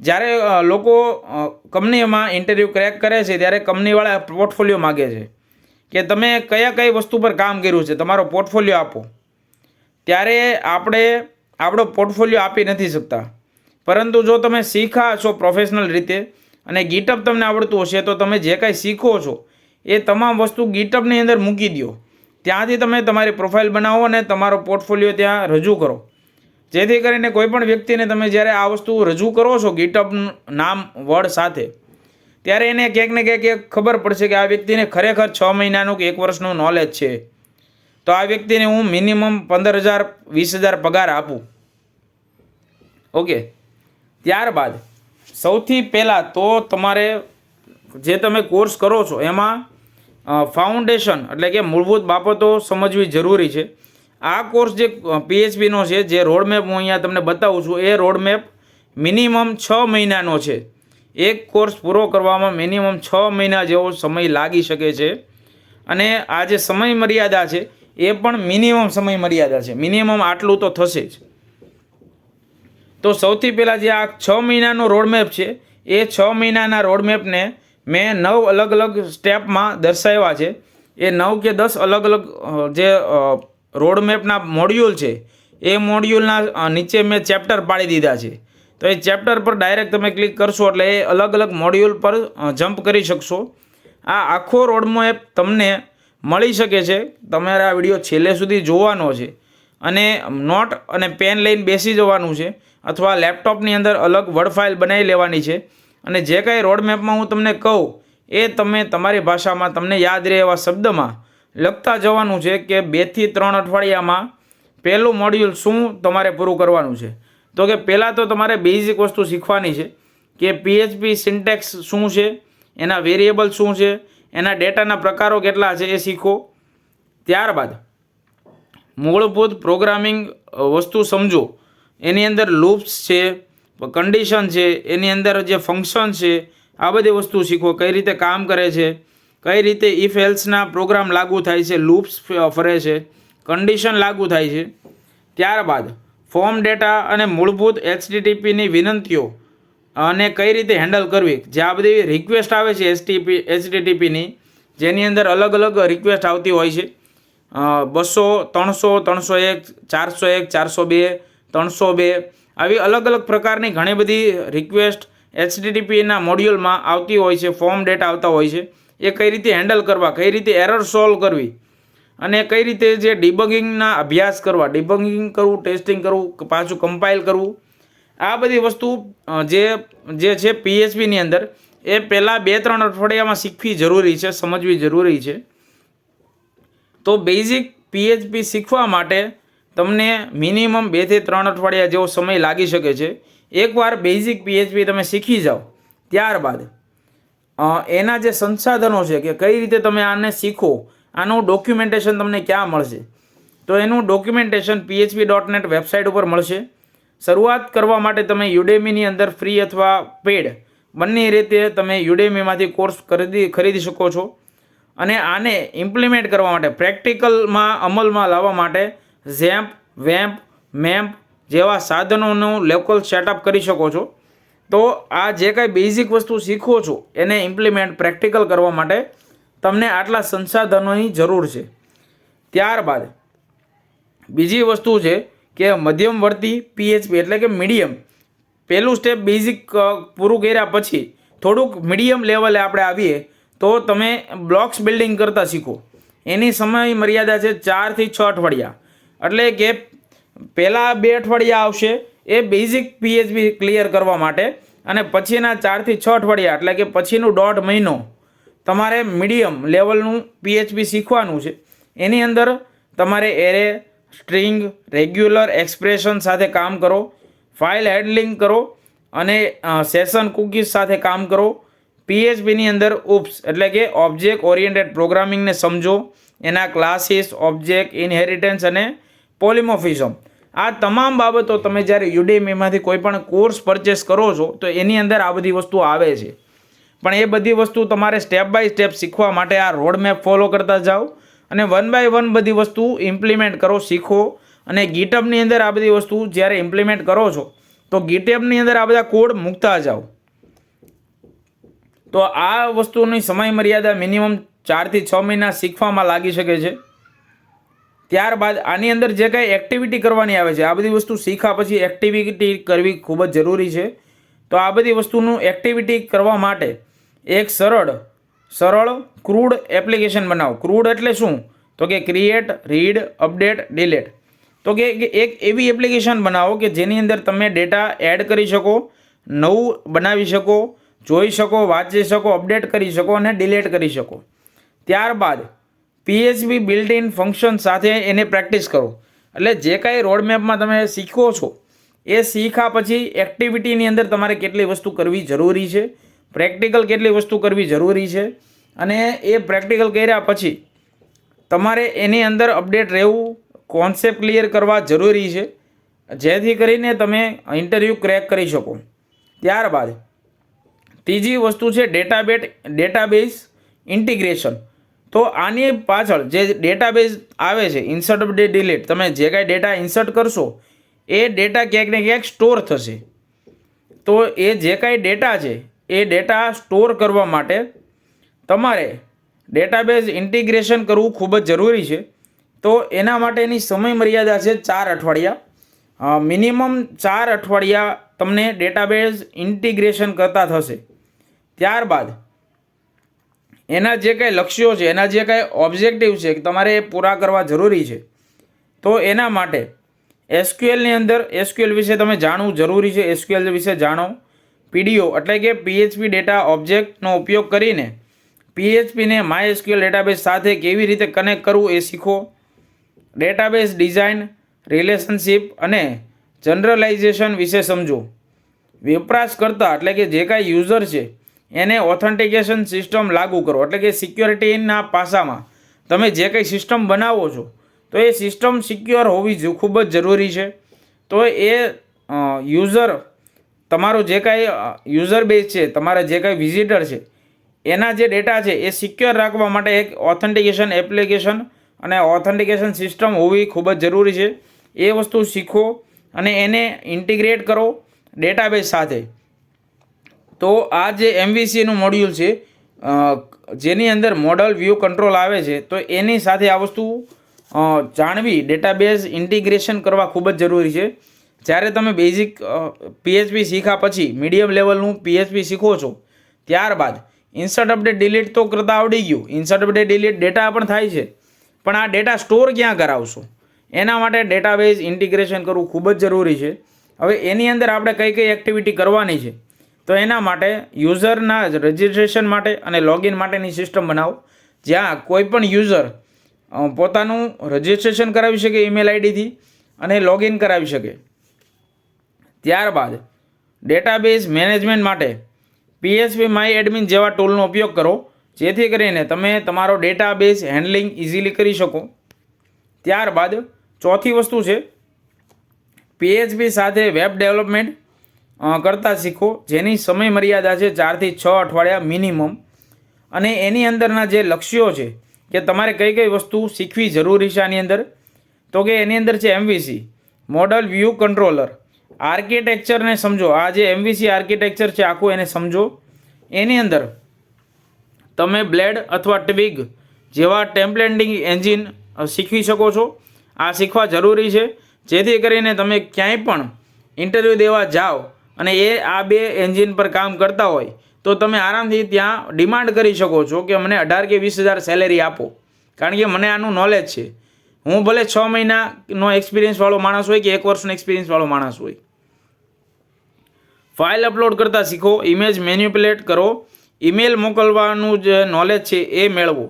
જ્યારે લોકો કંપનીમાં ઇન્ટરવ્યૂ ક્રેક કરે છે ત્યારે કંપનીવાળા પોર્ટફોલિયો માગે છે કે તમે કઈ વસ્તુ પર કામ કર્યું છે, તમારો પોર્ટફોલિયો આપો. ત્યારે આપણે આપણો પોર્ટફોલિયો આપી નથી શકતા, પરંતુ જો તમે શીખ્યા છો પ્રોફેશનલ રીતે અને ગીટઅપ તમને આવડતું હશે તો તમે જે કાંઈ શીખો છો એ તમામ વસ્તુ ગીટઅપની અંદર મૂકી દો. ત્યાંથી તમે તમારી પ્રોફાઇલ બનાવો અને તમારો પોર્ટફોલિયો ત્યાં રજૂ કરો, જેથી કરીને કોઈ પણ વ્યક્તિને તમે જ્યારે આ વસ્તુ રજૂ કરો છો ગીટઅપ નામ વર્ડ સાથે ત્યારે એને ક્યાંક ને ક્યાંક ખબર પડશે કે આ વ્યક્તિને ખરેખર 6 મહિનાનું કે 1 વર્ષનું નોલેજ છે. તો આ વ્યક્તિને હું મિનિમમ 15,000 20,000 પગાર આપું. ઓકે, ત્યારબાદ સૌથી પહેલાં તો તમારે જે તમે કોર્સ કરો છો એમાં ફાઉન્ડેશન એટલે કે મૂળભૂત બાબતો સમજવી જરૂરી છે. આ કોર્સ જે PHPનો છે, જે રોડમેપ હું અહીંયા તમને બતાવું છું, એ રોડમેપ મિનિમમ 6 મહિનાનો છે. એક કોર્સ પૂરો કરવામાં મિનિમમ 6 મહિના જેવો સમય લાગી શકે છે અને આ જે સમય મર્યાદા છે એ પણ મિનિમમ સમય મર્યાદા છે. મિનિમમ આટલું તો થશે જ. તો સૌથી પહેલાં જે આ 6 મહિનાનો રોડમેપ છે એ 6 મહિનાના રોડમેપને મેં 9 અલગ અલગ સ્ટેપમાં દર્શાવ્યા છે. એ 9 કે 10 અલગ અલગ જે રોડમેપના મોડ્યુલ છે એ મોડ્યુલના નીચે મેં ચેપ્ટર પાડી દીધા છે. તો એ ચેપ્ટર પર ડાયરેક્ટ તમે ક્લિક કરશો એટલે એ અલગ અલગ મોડ્યુલ પર જમ્પ કરી શકશો. આ આખો રોડમેપ તમને મળી શકે છે. તમારે આ વિડીયો છેલ્લે સુધી જોવાનો છે અને નોટ અને પેન લઈને બેસી જવાનું છે અથવા લેપટોપની અંદર અલગ વર્ડ ફાઇલ બનાવી લેવાની છે અને જે કાંઈ રોડમેપમાં હું તમને કહું એ તમે તમારી ભાષામાં તમને યાદ રહે એવા શબ્દમાં લખતા જવાનું છે કે 2 થી 3 અઠવાડિયામાં પહેલું મોડ્યુલ શું તમારે પૂરું કરવાનું છે. તો કે પહેલાં તો તમારે બેઝિક વસ્તુ શીખવાની છે કે PHP સિન્ટેક્સ શું છે, એના વેરિયેબલ શું છે, એના ડેટાના પ્રકારો કેટલા છે એ શીખો. ત્યારબાદ મૂળભૂત પ્રોગ્રામિંગ વસ્તુ સમજો. એની અંદર લૂપ્સ છે, કન્ડિશન છે, એની અંદર જે ફંક્શન છે, આ બધી વસ્તુ શીખો. કઈ રીતે કામ કરે છે, કઈ રીતે ઇફ એલ્સના પ્રોગ્રામ લાગુ થાય છે, લૂપ્સ ફરે છે, કન્ડિશન લાગુ થાય છે. ત્યારબાદ ફોર્મ ડેટા અને મૂળભૂત HTTPની વિનંતીઓ અને કઈ રીતે હેન્ડલ કરવી. જે આ બધી રિક્વેસ્ટ આવે છે HTTPની, જેની અંદર અલગ અલગ રિક્વેસ્ટ આવતી હોય છે, 200, 300, 301, 401, 402, 302 આવી અલગ અલગ પ્રકારની ઘણી બધી રિક્વેસ્ટ HTTPના મોડ્યુલમાં આવતી હોય છે, ફોર્મ ડેટા આવતા હોય છે. એ કઈ રીતે હેન્ડલ કરવા, કઈ રીતે એરર સોલ્વ કરવી અને કઈ રીતે જે ડિબગિંગના અભ્યાસ કરવા, ડિબગિંગ કરવું, ટેસ્ટિંગ કરવું, પાછું કમ્પાઇલ કરવું, આ બધી વસ્તુ જે છે PHPની અંદર એ પહેલાં 2-3 અઠવાડિયામાં શીખવી જરૂરી છે, સમજવી જરૂરી છે. તો બેઝિક PHP શીખવા માટે તમને મિનિમમ 2 થી 3 અઠવાડિયા જેવો સમય લાગી શકે છે. એકવાર બેઝિક PHP તમે શીખી જાઓ ત્યારબાદ એના જે સંસાધનો છે કે કઈ રીતે તમે આને શીખો, આનું ડોક્યુમેન્ટેશન તમને ક્યાં મળશે. તો એનું ડોક્યુમેન્ટેશન php.net વેબસાઇટ ઉપર મળશે. શરૂઆત કરવા માટે તમે યુડેમીની અંદર ફ્રી અથવા પેડ બંને રીતે તમે યુડેમીમાંથી કોર્સ ખરીદી શકો છો અને આને ઇમ્પ્લિમેન્ટ કરવા માટે, પ્રેક્ટિકલમાં અમલમાં લાવવા માટે ઝેમ્પ, વેમ્પ, મેમ્પ જેવા સાધનોનું લોકલ સેટઅપ કરી શકો છો. તો આ જે કાંઈ બેઝિક વસ્તુ શીખો છો એને ઇમ્પ્લિમેન્ટ પ્રેક્ટિકલ કરવા માટે તમને આટલા સંસાધનોની જરૂર છે. ત્યારબાદ બીજી વસ્તુ છે કે મધ્યમવર્તી PHP એટલે કે મીડિયમ. પહેલું સ્ટેપ બેઝિક પૂરું કર્યા પછી થોડુંક મીડિયમ લેવલે આપણે આવીએ તો તમે બ્લોક્સ બિલ્ડિંગ કરતાં શીખો. એની સમય મર્યાદા છે 4 થી 6 અઠવાડિયા. એટલે કે પહેલાં 2 અઠવાડિયા આવશે એ બેઝિક PHP ક્લિયર કરવા માટે, અને પછીના 4 થી 6 અઠવાડિયા એટલે કે પછીનું 1.5 મહિનો તમારે મીડિયમ લેવલનું PHP શીખવાનું છે. એની અંદર તમારે એરે, સ્ટ્રિંગ, રેગ્યુલર એક્સપ્રેશન સાથે કામ કરો, ફાઇલ હેન્ડલિંગ કરો અને સેશન કૂકીઝ સાથે કામ કરો. PHPની અંદર OOPS એટલે કે ઓબ્જેક્ટ ઓરિએન્ટેડ પ્રોગ્રામિંગને સમજો, એના ક્લાસીસ, ઓબ્જેક્ટ ઇનહેરિટન્સ અને પોલિમોર્ફિઝમ. આ તમામ બાબતો તમે જ્યારે યુડેમીમાંથી કોઈ પણ કોર્સ પરચેસ કરો છો તો એની અંદર આ બધી વસ્તુ આવે છે. પણ એ બધી વસ્તુ તમારે સ્ટેપ બાય સ્ટેપ શીખવા માટે આ રોડમેપ ફોલો કરતા જાઓ અને 1 બાય 1 બધી વસ્તુ ઇમ્પ્લિમેન્ટ કરો, શીખો. અને ગીટહબની અંદર આ બધી વસ્તુ જ્યારે ઇમ્પ્લિમેન્ટ કરો છો તો ગીટહબની અંદર આ બધા કોડ મૂકતા જાઓ. તો આ વસ્તુની સમય મર્યાદા મિનિમમ 4 થી 6 મહિના શીખવામાં લાગી શકે છે. ત્યારબાદ આની અંદર જે કાંઈ એક્ટિવિટી કરવાની આવે છે, આ બધી વસ્તુ શીખ્યા પછી એક્ટિવિટી કરવી ખૂબ જ જરૂરી છે. તો આ બધી વસ્તુનું એક્ટિવિટી કરવા માટે એક સરળ ક્રૂડ એપ્લિકેશન બનાવો. ક્રૂડ એટલે શું? તો કે ક્રિએટ, રીડ, અપડેટ, ડિલીટ. તો કે એક એવી એપ્લિકેશન બનાવો કે જેની અંદર તમે ડેટા એડ કરી શકો, નવું બનાવી શકો, જોઈ શકો, વાંચી શકો, અપડેટ કરી શકો અને ડિલીટ કરી શકો. ત્યારબાદ PHP બિલ્ટ ઇન ફંક્શન સાથે એને પ્રેક્ટિસ કરો. એટલે જે કાંઈ રોડમેપમાં તમે શીખો છો એ શીખ્યા પછી એક્ટિવિટીની અંદર તમારે કેટલી વસ્તુ કરવી જરૂરી છે, પ્રેક્ટિકલ કેટલી વસ્તુ કરવી જરૂરી છે, અને એ પ્રેક્ટિકલ કર્યા પછી તમારે એની અંદર અપડેટ રહેવું, કોન્સેપ્ટ ક્લિયર કરવા જરૂરી છે, જેથી કરીને તમે ઇન્ટરવ્યૂ ક્રેક કરી શકો. ત્યારબાદ ત્રીજી વસ્તુ છે ડેટાબેઝ ઇન્ટિગ્રેશન. તો આની પાછળ જે ડેટાબેઝ આવે છે, ઇન્સર્ટ, અપડેટ, ડિલીટ, તમે જે કાંઈ ડેટા ઇન્સર્ટ કરશો એ ડેટા ક્યાંક ને ક્યાંક સ્ટોર થશે. તો એ જે કાંઈ ડેટા છે એ ડેટા સ્ટોર કરવા માટે તમારે ડેટાબેઝ ઇન્ટિગ્રેશન કરવું ખૂબ જ જરૂરી છે. તો એના માટેની સમય મર્યાદા છે 4 અઠવાડિયા. મિનિમમ 4 અઠવાડિયા તમને ડેટાબેઝ ઇન્ટિગ્રેશન કરતા થશે. ત્યારબાદ એના જે કાંઈ લક્ષ્યો છે, એના જે કાંઈ ઓબ્જેક્ટિવ છે તમારે એ પૂરા કરવા જરૂરી છે. તો એના માટે SQLની અંદર SQL વિશે તમે જાણવું જરૂરી છે. SQL વિશે જાણો. PDO એટલે કે PHP ડેટા ઓબ્જેક્ટનો ઉપયોગ કરીને PHPને MySQL ડેટાબેઝ સાથે કેવી રીતે કનેક્ટ કરવું એ શીખો. ડેટાબેઝ ડિઝાઇન, રિલેશનશિપ અને જનરલાઇઝેશન વિશે સમજો. વપરાશકર્તા એટલે કે જે કાંઈ યુઝર છે એને ઓથેન્ટિકેશન સિસ્ટમ લાગુ કરો. એટલે કે સિક્યોરિટીના પાસામાં તમે જે કંઈ સિસ્ટમ બનાવો છો તો એ સિસ્ટમ સિક્યોર હોવી ખૂબ જ જરૂરી છે. તો એ તમારો જે કાંઈ યુઝર બેઝ છે, તમારા જે કાંઈ વિઝિટર છે એના જે ડેટા છે એ સિક્યોર રાખવા માટે એક ઓથેન્ટિકેશન એપ્લિકેશન અને ઓથેન્ટિકેશન સિસ્ટમ હોવી ખૂબ જ જરૂરી છે. એ વસ્તુ શીખો અને એને ઇન્ટિગ્રેટ કરો ડેટાબેઝ સાથે. તો આ જે MVCનું મોડ્યુલ છે જેની અંદર મોડલ વ્યૂ કંટ્રોલ આવે છે, તો એની સાથે આ વસ્તુ જાણવી, ડેટાબેઝ ઇન્ટિગ્રેશન કરવા ખૂબ જ જરૂરી છે. જ્યારે તમે બેઝિક PHP શીખ્યા પછી મીડિયમ લેવલનું PHP શીખો છો ત્યારબાદ ઇન્સર્ટ, અપડેટ, ડિલીટ તો કરતાં આવડી ગયું. ઇન્સર્ટ, અપડેટ, ડિલીટ ડેટા પણ થાય છે, પણ આ ડેટા સ્ટોર ક્યાં કરાવશો? એના માટે ડેટાબેઝ ઇન્ટિગ્રેશન કરવું ખૂબ જ જરૂરી છે. હવે એની અંદર આપણે કઈ કઈ એક્ટિવિટી કરવાની છે તો એના માટે યુઝરના રજિસ્ટ્રેશન માટે અને લોગિન માટેની સિસ્ટમ બનાવો, જ્યાં કોઈ પણ યુઝર પોતાનું રજિસ્ટ્રેશન કરાવી શકે ઈમેલ આઈડીથી અને લોગિન કરાવી શકે. ત્યારબાદ ડેટાબેઝ મેનેજમેન્ટ માટે PHP MyAdmin જેવા ટૂલનો ઉપયોગ કરો, જેથી કરીને તમે તમારો ડેટાબેઝ હેન્ડલિંગ ઇઝીલી કરી શકો. ત્યારબાદ ચોથી વસ્તુ છે PHP સાથે વેબ ડેવલપમેન્ટ કરતાં શીખો, જેની સમય મર્યાદા છે 4 થી 6 અઠવાડિયા મિનિમમ. અને એની અંદરના જે લક્ષ્યો છે કે તમારે કઈ કઈ વસ્તુ શીખવી જરૂરી છે આની અંદર, તો કે એની અંદર છે MVC મોડલ વ્યૂ કંટ્રોલર. આર્કિટેક્ચરને સમજો. આ જે MVC આર્કિટેક્ચર છે આખું એને સમજો. એની અંદર તમે બ્લેડ અથવા ટ્વિગ જેવા ટેમ્પલેટિંગ એન્જિન શીખવી શકો છો. આ શીખવા જરૂરી છે, જેથી કરીને તમે ક્યાંય પણ ઇન્ટરવ્યૂ દેવા જાઓ અને એ આ બે એન્જિન પર કામ કરતા હોય તો તમે આરામથી ત્યાં ડિમાન્ડ કરી શકો છો કે મને 18 કે 20,000 સેલેરી આપો, કારણ કે મને આનું નોલેજ છે. હું ભલે 6 મહિનાનો એક્સપિરિયન્સવાળો માણસ હોય કે 1 વર્ષનો એક્સપિરિયન્સવાળો માણસ હોય. ફાઇલ અપલોડ કરતાં શીખો, ઇમેજ મેન્યુપ્યુલેટ કરો, ઈમેલ મોકલવાનું જે નોલેજ છે એ મેળવો,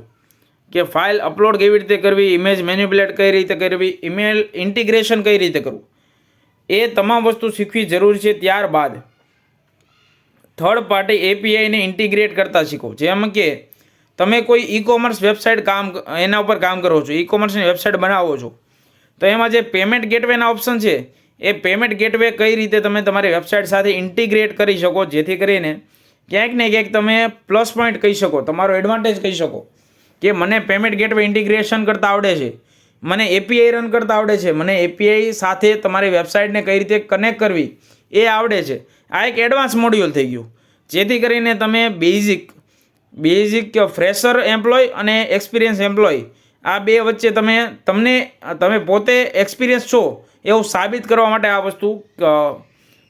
કે ફાઇલ અપલોડ કેવી રીતે કરવી, ઇમેજ મેન્યુપ્યુલેટ કઈ રીતે કરવી, ઈમેલ ઇન્ટિગ્રેશન કઈ રીતે કરવું, એ તમામ વસ્તુ શીખવી જરૂરી છે. ત્યારબાદ થર્ડ પાર્ટી એપીઆઈને ઇન્ટિગ્રેટ કરતા શીખો. જેમ કે તમે કોઈ ઈ કોમર્સ વેબસાઇટ એના ઉપર કામ કરો છો, ઈ કોમર્સની વેબસાઇટ બનાવો છો, તો એમાં જે પેમેન્ટ ગેટવેના ઓપ્શન છે એ પેમેન્ટ ગેટવે કઈ રીતે તમે તમારી વેબસાઇટ સાથે ઇન્ટિગ્રેટ કરી શકો, જેથી કરીને ક્યાંક ને ક્યાંક તમે પ્લસ પોઈન્ટ કહી શકો, તમારો એડવાન્ટેજ કહી શકો કે મને પેમેન્ટ ગેટવે ઇન્ટિગ્રેશન કરતાં આવડે છે, મને એપીઆઈ રન કરતાં આવડે છે, મને એપીઆઈ સાથે તમારી વેબસાઇટને કઈ રીતે કનેક્ટ કરવી એ આવડે છે. આ એક એડવાન્સ મોડ્યુલ થઈ ગયું, જેથી કરીને તમે બેઝિક ફ્રેશર એમ્પ્લોય અને એક્સપિરિયન્સ એમ્પ્લોય આ બે વચ્ચે તમે પોતે એક્સપિરિયન્સ છો એવું સાબિત કરવા માટે આ વસ્તુ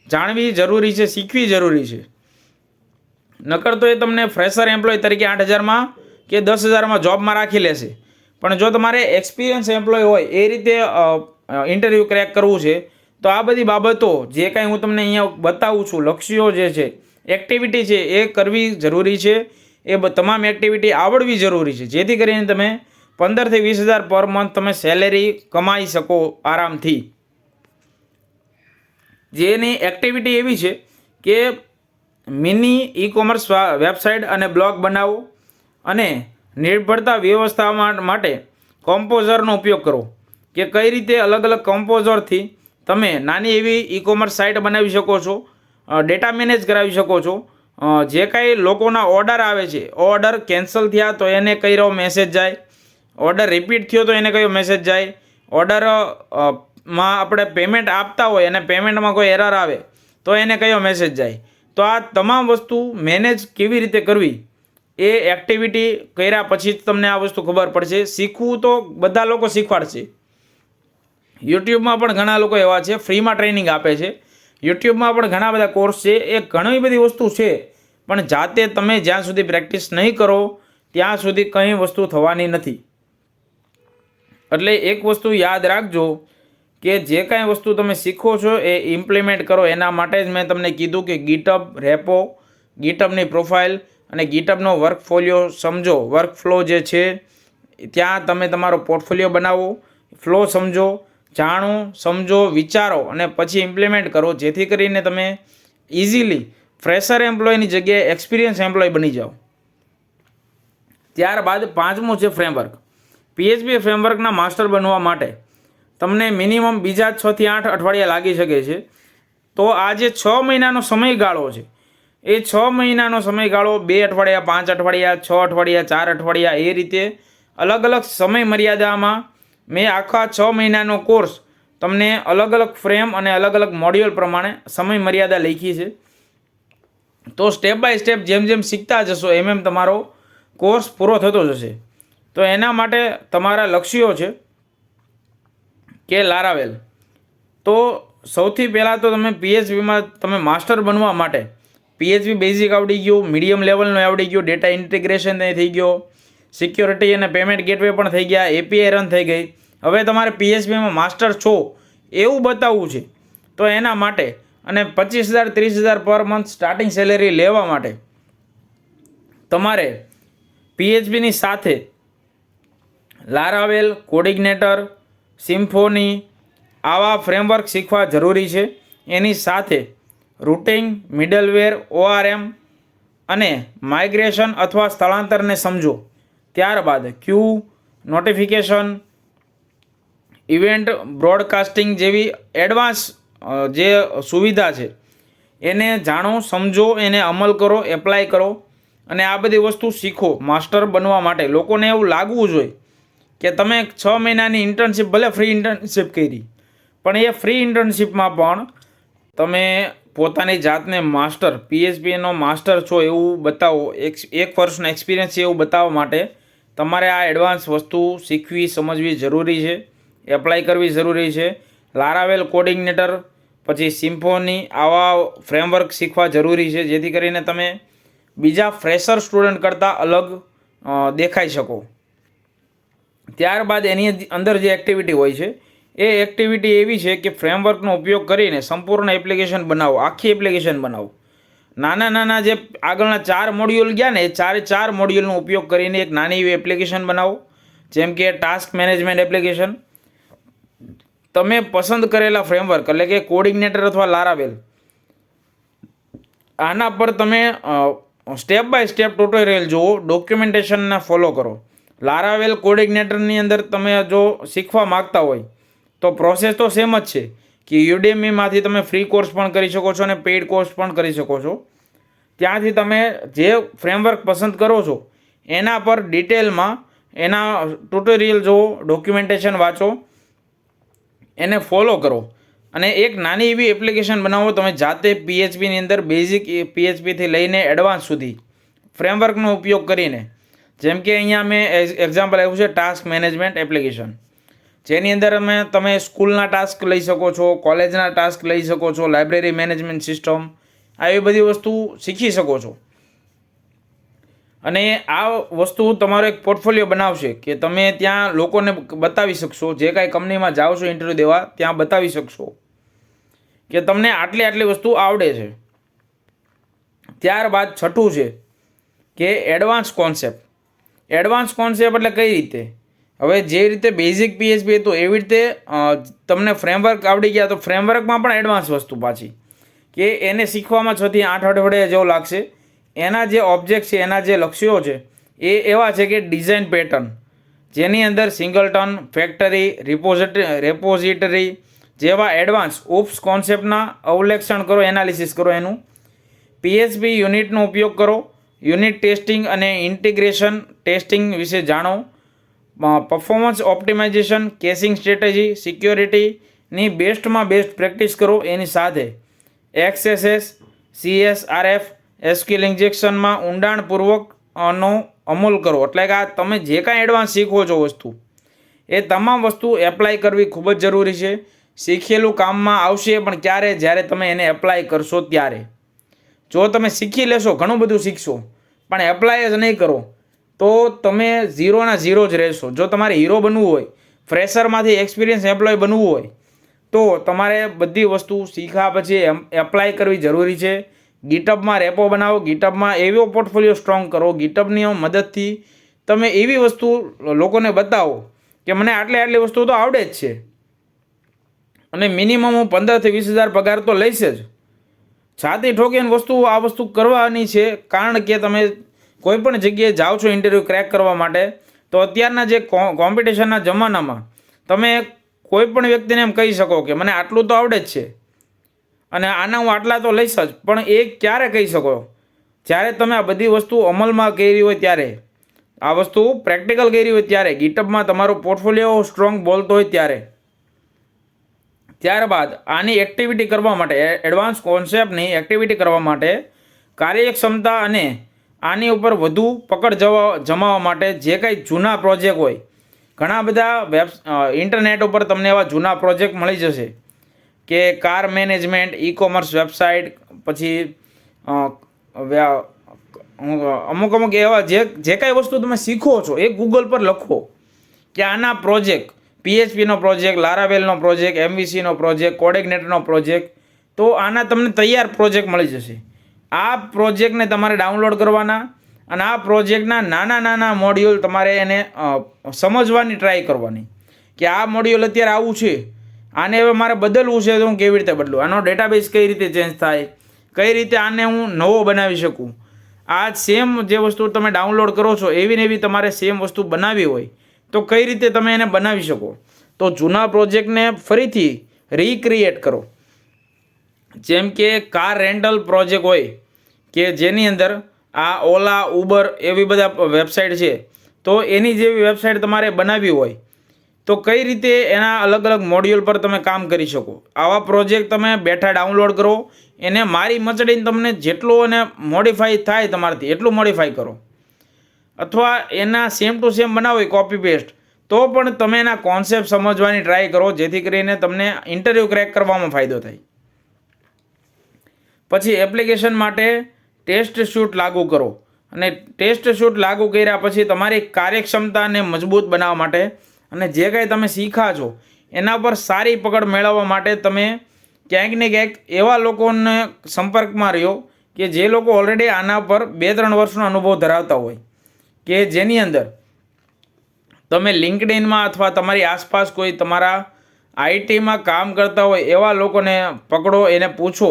જાણવી જરૂરી છે, શીખવી જરૂરી છે. નકર તો એ તમને ફ્રેશર એમ્પ્લોય તરીકે 8,000માં કે 10,000માં જોબમાં રાખી લેશે. પણ જો તમારે એક્સપિરિયન્સ એમ્પ્લોય હોય એ રીતે ઇન્ટરવ્યૂ ક્રેક કરવું છે, તો આ બધી બાબતો જે કાંઈ હું તમને અહીંયા બતાવું છું, લક્ષ્યો જે છે, એક્ટિવિટી છે, એ કરવી જરૂરી છે. એ તમામ એક્ટિવિટી આવડવી જરૂરી છે, જેથી કરીને તમે 15,000 થી 20,000 પર મંથ તમે સેલેરી કમાઈ શકો આરામથી. જેની એક્ટિવિટી એવી છે કે મિની ઈ કોમર્સ વેબસાઇટ અને બ્લોગ બનાવો અને નિર્ભરતા વ્યવસ્થા માટે કમ્પોઝરનો ઉપયોગ કરો, કે કઈ રીતે અલગ અલગ કમ્પોઝરથી તમે નાની એવી ઈ કોમર્સ સાઇટ બનાવી શકો છો, ડેટા મેનેજ કરાવી શકો છો. જે કાંઈ લોકોના ઓર્ડર આવે છે, ઓર્ડર કેન્સલ થયા તો એને કયો મેસેજ જાય, ઓર્ડર રિપીટ થયો તો એને કયો મેસેજ જાય, ઓર્ડરમાં આપણે પેમેન્ટ આપતા હોય અને પેમેન્ટમાં કોઈ એરર આવે તો એને કયો મેસેજ જાય. તો આ તમામ વસ્તુ મેનેજ કેવી રીતે કરવી એ એક્ટિવિટી કર્યા પછી જ તમને આ વસ્તુ ખબર પડશે. શીખવું તો બધા લોકો શીખવાડશે. યુટ્યુબમાં પણ ઘણા લોકો એવા છે ફ્રીમાં ટ્રેનિંગ આપે છે. યુટ્યુબમાં પણ ઘણા બધા કોર્સ છે, એ ઘણી બધી વસ્તુ છે, પણ જાતે તમે જ્યાં સુધી પ્રેક્ટિસ નહીં કરો ત્યાં સુધી કંઈ વસ્તુ થવાની નથી. એટલે એક વસ્તુ યાદ રાખજો કે જે કાંઈ વસ્તુ તમે શીખો છો એ ઇમ્પ્લિમેન્ટ કરો. એના માટે જ મેં તમને કીધું કે ગીટહબ, રેપો, ગીટહબની પ્રોફાઇલ અને ગીટહબનો વર્કફોલિયો સમજો. વર્કફ્લો જે છે ત્યાં તમે તમારો પોર્ટફોલિયો બનાવો, ફ્લો સમજો, જાણો, સમજો, વિચારો અને પછી ઇમ્પ્લિમેન્ટ કરો, જેથી કરીને તમે ઇઝીલી ફ્રેશર એમ્પ્લોયની જગ્યાએ એક્સપિરિયન્સ એમ્પ્લોય બની જાઓ. ત્યારબાદ 5મું છે ફ્રેમવર્ક. પીએચપી ફ્રેમવર્કના માસ્ટર બનવા માટે તમને મિનિમમ બીજા 6 થી 8 અઠવાડિયા લાગી શકે છે. તો આ જે 6 મહિનાનો સમયગાળો છે એ 6 મહિનાનો સમયગાળો 2 અઠવાડિયા, 5 અઠવાડિયા, 6 અઠવાડિયા, 4 અઠવાડિયા એ રીતે અલગ અલગ સમય મર્યાદામાં મેં આખા 6 મહિનાનો કોર્સ તમને અલગ અલગ ફ્રેમ અને અલગ અલગ મોડ્યુલ પ્રમાણે સમય મર્યાદા લખી છે. તો સ્ટેપ બાય સ્ટેપ જેમ જેમ શીખતા જશો એમ તમારો કોર્સ પૂરો થતો જશે. તો એના માટે તમારા લક્ષ્યો છે કે લારાવેલ. તો સૌથી પહેલાં તો તમે પીએચપીમાં તમે માસ્ટર બનવા માટે પીએચપી બેઝિક આવડી ગયું, મીડિયમ લેવલનો આવડી ગયો, ડેટા ઇન્ટિગ્રેશન થઈ ગયો, સિક્યોરિટી અને પેમેન્ટ ગેટવે પણ થઈ ગયા, એપીઆઈ રન થઈ ગઈ. હવે તમારે પીએચપીમાં માસ્ટર છો એવું બતાવવું છે. તો એના માટે અને 25,000 30,000 પર મંથ સ્ટાર્ટિંગ સેલેરી લેવા માટે તમારે પીએચપીની સાથે લારાવેલ, કોડિગ્નેટર, સિમ્ફોની આવા ફ્રેમવર્ક શીખવા જરૂરી છે. એની સાથે રૂટિંગ, મિડલવેર, ઓઆરએમ અને માઇગ્રેશન અથવા સ્થળાંતરને સમજો. ત્યારબાદ ક્યુ, નોટિફિકેશન, ઇવેન્ટ બ્રોડકાસ્ટિંગ જેવી એડવાન્સ જે સુવિધા છે એને જાણો, સમજો, એને અમલ કરો, એપ્લાય કરો અને આ બધી વસ્તુ શીખો. માસ્ટર બનવા માટે લોકોને એવું લાગવું જોઈએ કે તમે 6 મહિનાની ઇન્ટર્નશીપ, ભલે ફ્રી ઇન્ટર્નશીપ કરી, પણ એ ફ્રી ઇન્ટર્નશીપમાં પણ તમે પોતાની જાતને માસ્ટર, પીએચપીનો માસ્ટર છો એવું બતાવો, એક વર્ષનો એક્સપિરિયન્સ છે એવું બતાવવા માટે તમારે આ એડવાન્સ વસ્તુ શીખવી, સમજવી જરૂરી છે, એપ્લાય કરવી જરૂરી છે. લારાવેલ, કોડિગ્નેટર, પછી સિમ્ફોની આવા ફ્રેમવર્ક શીખવા જરૂરી છે, જેથી કરીને તમે બીજા ફ્રેશર સ્ટુડન્ટ કરતાં અલગ દેખાઈ શકો. ત્યારબાદ એની અંદર જે એક્ટિવિટી હોય છે એ એક્ટિવિટી એવી છે કે ફ્રેમવર્કનો ઉપયોગ કરીને સંપૂર્ણ એપ્લિકેશન બનાવો, આખી એપ્લિકેશન બનાવો. નાના નાના જે આગળના 4 મોડ્યુલ ગયા ને એ 4 મોડ્યુલનો ઉપયોગ કરીને એક નાની એવી એપ્લિકેશન બનાવો. જેમ કે ટાસ્ક મેનેજમેન્ટ એપ્લિકેશન. તમે પસંદ કરેલા ફ્રેમવર્ક એટલે કે કોર્ડિનેટર અથવા લારાવેલ, આના પર તમે સ્ટેપ બાય સ્ટેપ ટ્યુટોરિયલ જુઓ, ડોક્યુમેન્ટેશનને ફોલો કરો. લારાવેલ કોર્ડિનેટરની અંદર તમે જો શીખવા માગતા હોય તો પ્રોસેસ તો સેમ જ છે કે યુડેમીમાંથી તમે ફ્રી કોર્સ પણ કરી શકો છો અને પેઇડ કોર્સ પણ કરી શકો છો. ત્યાંથી તમે જે ફ્રેમવર્ક પસંદ કરો છો એના પર ડિટેલમાં એના ટ્યુટોરિયલ જુઓ, ડોક્યુમેન્ટેશન વાંચો, એને ફોલો કરો અને એક નાની એવી એપ્લિકેશન બનાવો તમે જાતે. PHPની અંદર બેઝિક PHPથી લઈને એડવાન્સ સુધી ફ્રેમવર્કનો ઉપયોગ કરીને. જેમ કે અહીંયા મેં એક્ઝામ્પલ આપ્યું છે ટાસ્ક મેનેજમેન્ટ એપ્લિકેશન, જેની અંદર તમે સ્કૂલના ટાસ્ક લઈ શકો છો, કોલેજના ટાસ્ક લઈ શકો છો, લાઇબ્રેરી મેનેજમેન્ટ સિસ્ટમ, આવી બધી વસ્તુ શીખી શકો છો. અને આ વસ્તુ તમારો એક પોર્ટફોલિયો બનાવશે કે તમે ત્યાં લોકોને બતાવી શકશો, જે કાંઈ કંપનીમાં જાઓ છો ઇન્ટરવ્યૂ દેવા ત્યાં બતાવી શકશો કે તમને આટલી વસ્તુ આવડે છે. ત્યારબાદ છઠ્ઠું છે કે એડવાન્સ કોન્સેપ્ટ. એડવાન્સ કોન્સેપ્ટ એટલે કઈ રીતે? હવે જે રીતે બેઝિક PHP હતું એવી રીતે તમને ફ્રેમવર્ક આવડી ગયા તો ફ્રેમવર્કમાં પણ એડવાન્સ વસ્તુ પાછી કે એને શીખવામાં 6 થી 8 અઠવાડિયા જેવો લાગશે. એના જે ઓબ્જેક્ટ છે, એના જે લક્ષ્યો છે એ એવા છે કે ડિઝાઇન પેટર્ન, જેની અંદર સિંગલટન, ફેક્ટરી, રેપોઝિટરી જેવા એડવાન્સ ઓપ્સ કોન્સેપ્ટના અવલેક્ષણ કરો, એનાલિસિસ કરો. એનું PHP યુનિટનો ઉપયોગ કરો, યુનિટ ટેસ્ટિંગ અને ઇન્ટિગ્રેશન ટેસ્ટિંગ વિશે જાણો, પરફોર્મન્સ ઓપ્ટિમાઇઝેશન, કેસિંગ સ્ટ્રેટેજી, સિક્યોરિટીની બેસ્ટમાં બેસ્ટ પ્રેક્ટિસ કરો. એની સાથે XSS, CSRF, SQL ઇન્જેક્શનમાં ઊંડાણપૂર્વકનો અમલ કરો. એટલે કે આ તમે જે કાંઈ એડવાન્સ શીખો છો વસ્તુ, એ તમામ વસ્તુ એપ્લાય કરવી ખૂબ જ જરૂરી છે. શીખેલું કામમાં આવશે પણ ક્યારે? જ્યારે તમે એને એપ્લાય કરશો ત્યારે. જો તમે શીખી લેશો, ઘણું બધું શીખશો પણ એપ્લાય જ નહીં કરો તો તમે 0 જ રહેશો. જો તમારે હીરો બનવું હોય, ફ્રેશરમાંથી એક્સપિરિયન્સ એમ્પ્લોય બનવું હોય તો તમારે બધી વસ્તુ શીખ્યા પછી એપ્લાય કરવી જરૂરી છે. ગીટઅપમાં રેપો બનાવો, ગીટઅપમાં એવો પોર્ટફોલિયો સ્ટ્રોંગ કરો, ગીટઅપની મદદથી તમે એવી વસ્તુ લોકોને બતાવો કે મને આટલી વસ્તુ તો આવડે જ છે અને મિનિમમ હું 15 થી 20 હજાર પગાર તો લઈશ જ. છાતી ઠોકીને આ વસ્તુ કરવાની છે. કારણ કે તમે કોઈ પણ જગ્યાએ જાઓ છો ઇન્ટરવ્યૂ ક્રેક કરવા માટે, તો અત્યારના જે કોમ્પિટિશનના જમાનામાં તમે કોઈ પણ વ્યક્તિને એમ કહી શકો કે મને આટલું તો આવડે જ છે અને આના હું આટલા તો લઈશ જ. પણ એ ક્યારે કહી શકો? જ્યારે તમે આ બધી વસ્તુ અમલમાં કરી હોય ત્યારે, આ વસ્તુ પ્રેક્ટિકલ કરી હોય ત્યારે, ગીટઅપમાં તમારો પોર્ટફોલિયો સ્ટ્રોંગ બોલતો હોય ત્યારે. ત્યારબાદ આની એક્ટિવિટી કરવા માટે, એડવાન્સ કોન્સેપ્ટની એક્ટિવિટી કરવા માટે કાર્યક્ષમતા અને આની ઉપર વધુ પકડ જમાવવા માટે જે કાંઈ જૂના પ્રોજેક્ટ હોય, ઘણા બધા ઇન્ટરનેટ ઉપર તમને એવા જૂના પ્રોજેક્ટ મળી જશે કે કાર મેનેજમેન્ટ, ઈ-કોમર્સ વેબસાઇટ, પછી અમુક એવા જે કાંઈ વસ્તુ તમે શીખો છો એ ગૂગલ પર લખો કે આના પ્રોજેક્ટ, PHPનો પ્રોજેક્ટ, લારાવેલનો પ્રોજેક્ટ, MVCનો પ્રોજેક્ટ, કોર્ડિનેટરનો પ્રોજેક્ટ, તો આના તમને તૈયાર પ્રોજેક્ટ મળી જશે. આ પ્રોજેક્ટને તમારે ડાઉનલોડ કરવાના અને આ પ્રોજેક્ટના નાના મોડ્યુલ તમારે એને સમજવાની ટ્રાય કરવાની કે આ મોડ્યુલ અત્યારે આવું છે, આને હવે મારે બદલવું છે તો હું કેવી રીતે બદલું, આનો ડેટાબેઝ કઈ રીતે ચેન્જ થાય, કઈ રીતે આને હું નવો બનાવી શકું. આ સેમ જે વસ્તુ તમે ડાઉનલોડ કરો છો એવી ને એવી તમારે સેમ વસ્તુ બનાવવી હોય તો કઈ રીતે તમે એને બનાવી શકો. તો જૂના પ્રોજેક્ટને ફરીથી રીક્રિએટ કરો. જેમ કે કાર રેન્ટલ પ્રોજેક્ટ હોય કે જેની અંદર આ ઓલા, ઉબર એવી બધા વેબસાઇટ છે, તો એની જેવી વેબસાઇટ તમારે બનાવવી હોય તો કઈ રીતે એના અલગ અલગ મોડ્યુલ પર તમે કામ કરી શકો. આવા પ્રોજેક્ટ તમે બેઠા ડાઉનલોડ કરો, એને મારી મચડીને તમને જેટલું એને મોડિફાઈ થાય તમારાથી એટલું મોડિફાઈ કરો, અથવા એના સેમ ટુ સેમ બનાવો કોપી પેસ્ટ, તો પણ તમે એના કોન્સેપ્ટ સમજવાની ટ્રાય કરો જેથી કરીને તમને ઇન્ટરવ્યૂ ક્રેક કરવામાં ફાયદો થાય. પછી એપ્લિકેશન માટે ટેસ્ટ શૂટ લાગુ કરો. અને ટેસ્ટ શૂટ લાગુ કર્યા પછી તમારી કાર્યક્ષમતાને મજબૂત બનાવવા માટે અને જે કંઈ તમે શીખ્યા છો એના પર સારી પકડ મેળવવા માટે તમે ક્યાંક ને ક્યાંક એવા લોકોને સંપર્કમાં રહ્યો કે જે લોકો ઓલરેડી આના પર 2-3 વર્ષનો અનુભવ ધરાવતા હોય, કે જેની અંદર તમે લિંક્ડઇનમાં અથવા તમારી આસપાસ કોઈ તમારા આઈટીમાં કામ કરતા હોય એવા લોકોને પકડો, એને પૂછો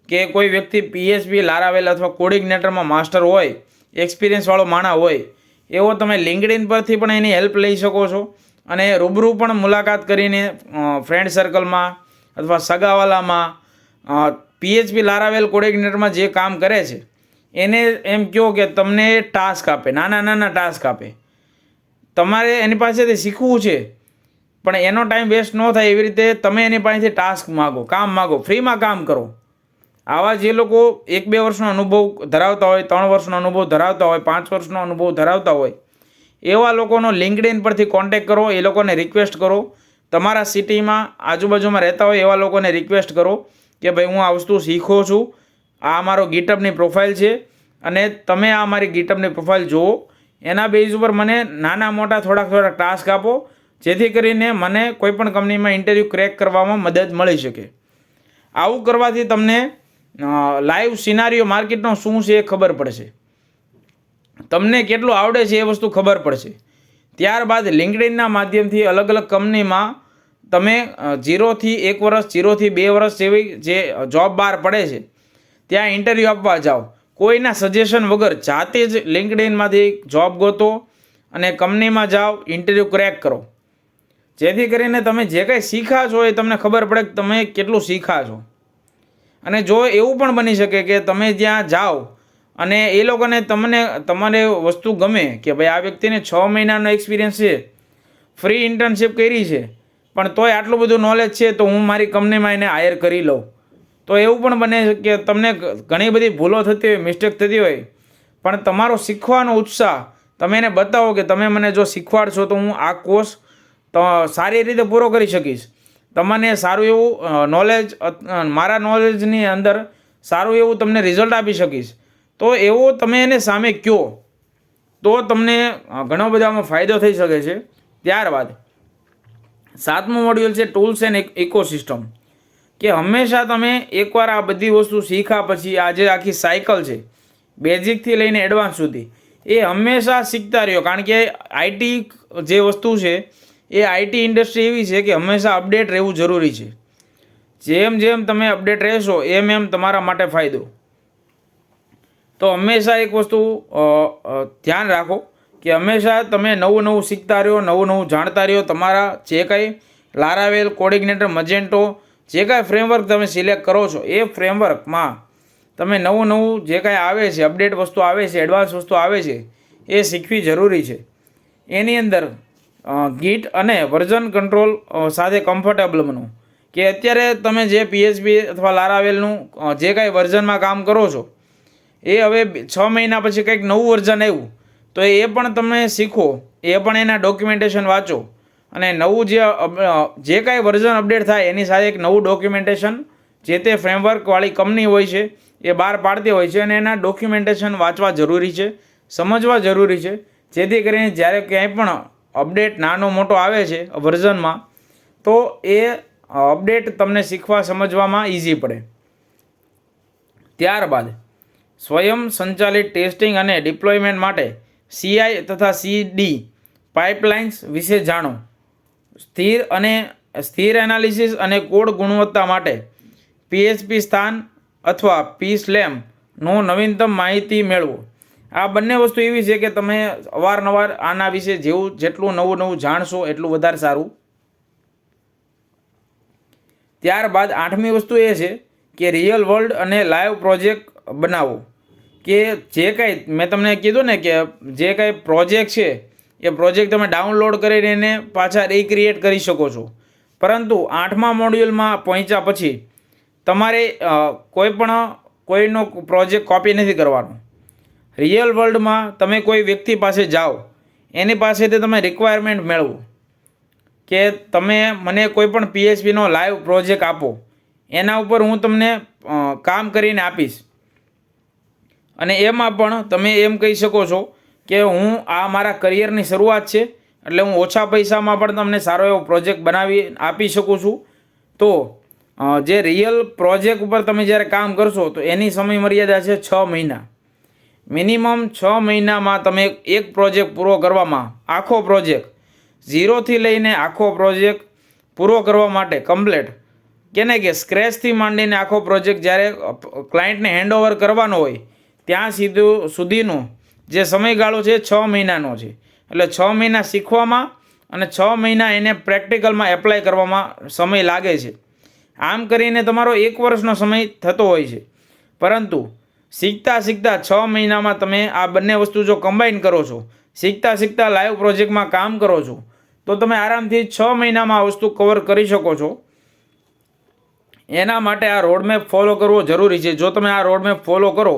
કે કોઈ વ્યક્તિ PHP, લારાવેલ અથવા કોર્ડિનેટરમાં માસ્ટર હોય, એક્સપિરિયન્સવાળો માણસ હોય, એવો તમે લિંક્ડઇન પરથી પણ એની હેલ્પ લઈ શકો છો. અને રૂબરૂ પણ મુલાકાત કરીને ફ્રેન્ડ સર્કલમાં અથવા સગાવાલામાં PHP, લારાવેલ, કોર્ડિનેટરમાં જે કામ કરે છે એને એમ કહો કે તમને ટાસ્ક આપે, નાના ટાસ્ક આપે. તમારે એની પાસેથી શીખવું છે પણ એનો ટાઈમ વેસ્ટ ન થાય એવી રીતે તમે એની પાસેથી ટાસ્ક માગો, કામ માગો, ફ્રીમાં કામ કરો. આવા જે લોકો 1-2 વર્ષનો અનુભવ ધરાવતા હોય, 3 વર્ષનો અનુભવ ધરાવતા હોય, 5 વર્ષનો અનુભવ ધરાવતા હોય, એવા લોકોનો લિંક્ડઇન પરથી કોન્ટેક્ટ કરો, એ લોકોને રિક્વેસ્ટ કરો. તમારા સિટીમાં આજુબાજુમાં રહેતા હોય એવા લોકોને રિક્વેસ્ટ કરો કે ભાઈ હું આ વસ્તુ શીખો છું, આ મારો ગીટઅપની પ્રોફાઇલ છે અને તમે આ મારી ગીટઅપની પ્રોફાઇલ જુઓ, એના બેઝ ઉપર મને નાના મોટા થોડાક ટાસ્ક આપો, જેથી કરીને મને કોઈપણ કંપનીમાં ઇન્ટરવ્યૂ ક્રેક કરવામાં મદદ મળી શકે. આવું કરવાથી તમને લાઈવ સિનારીઓ માર્કેટનો શું છે એ ખબર પડશે, તમને કેટલું આવડે છે એ વસ્તુ ખબર પડશે. ત્યારબાદ લિંક્ડઇનના માધ્યમથી અલગ અલગ કંપનીમાં તમે 0 થી 1 વર્ષ, 0 થી 2 વર્ષ જેવી જે જોબ બહાર પડે છે ત્યાં ઇન્ટરવ્યૂ આપવા જાઓ. કોઈના સજેશન વગર જાતે જ લિંક્ડઇનમાંથી જોબ ગોતો અને કંપનીમાં જાઓ, ઇન્ટરવ્યૂ ક્રેક કરો, જેથી કરીને તમે જે કંઈ શીખ્યા છો એ તમને ખબર પડે કે તમે કેટલું શીખ્યા છો. અને જો એવું પણ બની શકે કે તમે જ્યાં જાઓ અને એ લોકોને તમારે વસ્તુ ગમે કે ભાઈ આ વ્યક્તિને 6 મહિનાનો એક્સપિરિયન્સ છે, ફ્રી ઇન્ટર્નશીપ કરી છે, પણ તોય આટલું બધું નોલેજ છે તો હું મારી કંપનીમાં એને હાયર કરી લઉં. તો એવું પણ બને કે તમને ઘણી બધી ભૂલો થતી હોય, મિસ્ટેક થતી હોય, પણ તમારો શીખવાનો ઉત્સાહ તમે એને બતાવો કે તમે મને જો શીખવાડશો તો હું આ કોર્સ સારી રીતે પૂરો કરી શકીશ, તમને સારું એવું નોલેજ, મારા નોલેજની અંદર સારું એવું તમને રિઝલ્ટ આપી શકીશ. તો એવો તમે એને સામે કહો તો તમને ઘણો બધામાં ફાયદો થઈ શકે છે. ત્યારબાદ 7મું મોડ્યુલ છે ટૂલ્સ એન્ડ ઇકોસિસ્ટમ, કે હંમેશા તમે એકવાર આ બધી વસ્તુ શીખ્યા પછી આ જે આખી સાયકલ છે બેઝિકથી લઈને એડવાન્સ સુધી એ હંમેશા શીખતા રહ્યો. કારણ કે આઈટી જે વસ્તુ છે એ આઈટી ઇન્ડસ્ટ્રી એવી છે કે હંમેશા અપડેટ રહેવું જરૂરી છે. જેમ જેમ તમે અપડેટ રહેશો એમ તમારા માટે ફાયદો. તો હંમેશા એક વસ્તુ ધ્યાન રાખો કે હંમેશા તમે નવું શીખતા રહ્યો, નવું જાણતા રહ્યો. તમારા જે કંઈ લારાવેલ, કોર્ડિનેટર, મજેન્ટો જે કાંઈ ફ્રેમવર્ક તમે સિલેક્ટ કરો છો એ ફ્રેમવર્કમાં તમે નવું જે કાંઈ આવે છે, અપડેટ વસ્તુ આવે છે, એડવાન્સ વસ્તુ આવે છે એ શીખવી જરૂરી છે. એની અંદર ગીટ અને વર્ઝન કંટ્રોલ સાથે કમ્ફર્ટેબલ બનો, કે અત્યારે તમે જે PHP અથવા લારાવેલનું જે કાંઈ વર્ઝનમાં કામ કરો છો એ હવે 6 મહિના પછી કંઈક નવું વર્ઝન આવ્યું તો એ પણ તમે શીખો, એ પણ એના ડોક્યુમેન્ટેશન વાંચો અને નવું જે કાંઈ વર્ઝન અપડેટ થાય એની સાથે એક નવું ડોક્યુમેન્ટેશન જે તે ફ્રેમવર્કવાળી કંપની હોય છે એ બહાર પાડતી હોય છે અને એના ડોક્યુમેન્ટેશન વાંચવા જરૂરી છે, સમજવા જરૂરી છે, જેથી કરીને જ્યારે ક્યાંય પણ અપડેટ નાનો મોટો આવે છે વર્ઝનમાં તો એ અપડેટ તમને શીખવા સમજવામાં ઇઝી પડે. ત્યારબાદ સ્વયં સંચાલિત ટેસ્ટિંગ અને ડિપ્લોયમેન્ટ માટે CI તથા CD પાઇપલાઇન્સ વિશે જાણો. સ્થિર એનાલિસિસ અને કોડ ગુણવત્તા માટે PHP સ્થાન અથવા PSLAMનો નવીનતમ માહિતી મેળવો. આ બંને વસ્તુ એવી છે કે તમે અવારનવાર આના વિશે જેટલું નવું જાણશો એટલું વધારે સારું. ત્યારબાદ 8મી વસ્તુ એ છે કે રિયલ વર્લ્ડ અને લાઈવ પ્રોજેક્ટ બનાવો, કે જે કાંઈ મેં તમને કીધું ને કે જે કાંઈ પ્રોજેક્ટ છે એ પ્રોજેક્ટ તમે ડાઉનલોડ કરીને એને પાછા રિક્રિએટ કરી શકો છો. પરંતુ 8મા મોડ્યુલમાં પહોંચ્યા પછી તમારે કોઈનો પ્રોજેક્ટ કોપી નથી કરવાનો. રિયલ વર્લ્ડમાં તમે કોઈ વ્યક્તિ પાસે જાઓ, એની પાસેથી તમે રિક્વાયરમેન્ટ મેળવો કે તમે મને કોઈ પણ PHPનો લાઈવ પ્રોજેક્ટ આપો, એના ઉપર હું તમને કામ કરીને આપીશ. અને એમાં પણ તમે એમ કહી શકો છો કે હું આ મારા કરિયરની શરૂઆત છે, એટલે હું ઓછા પૈસામાં પણ તમને સારો એવો પ્રોજેક્ટ બનાવી આપી શકું છું. તો જે રિયલ પ્રોજેક્ટ ઉપર તમે જ્યારે કામ કરશો તો એની સમય મર્યાદા છે 6 મહિના. મિનિમમ 6 મહિનામાં તમે એક પ્રોજેક્ટ પૂરો કરવામાં, આખો પ્રોજેક્ટ 0થી લઈને આખો પ્રોજેક્ટ પૂરો કરવા માટે કમ્પ્લેટ કેને કે સ્ક્રેચથી માંડીને આખો પ્રોજેક્ટ જ્યારે ક્લાયન્ટને હેન્ડઓવર કરવાનો હોય ત્યાં સુધીનો જે સમયગાળો છે 6 મહિનાનો છે. એટલે 6 મહિના શીખવામાં અને 6 મહિના એને પ્રેક્ટિકલમાં એપ્લાય કરવામાં સમય લાગે છે. આમ કરીને તમારો 1 વર્ષનો સમય થતો હોય છે. પરંતુ શીખતા 6 મહિનામાં તમે આ બંને વસ્તુ જો કમ્બાઈન કરો છો, શીખતા લાઈવ પ્રોજેક્ટમાં કામ કરો છો, તો તમે આરામથી 6 મહિનામાં આ વસ્તુ કવર કરી શકો છો. એના માટે આ રોડમેપ ફોલો કરવો જરૂરી છે. જો તમે આ રોડમેપ ફોલો કરો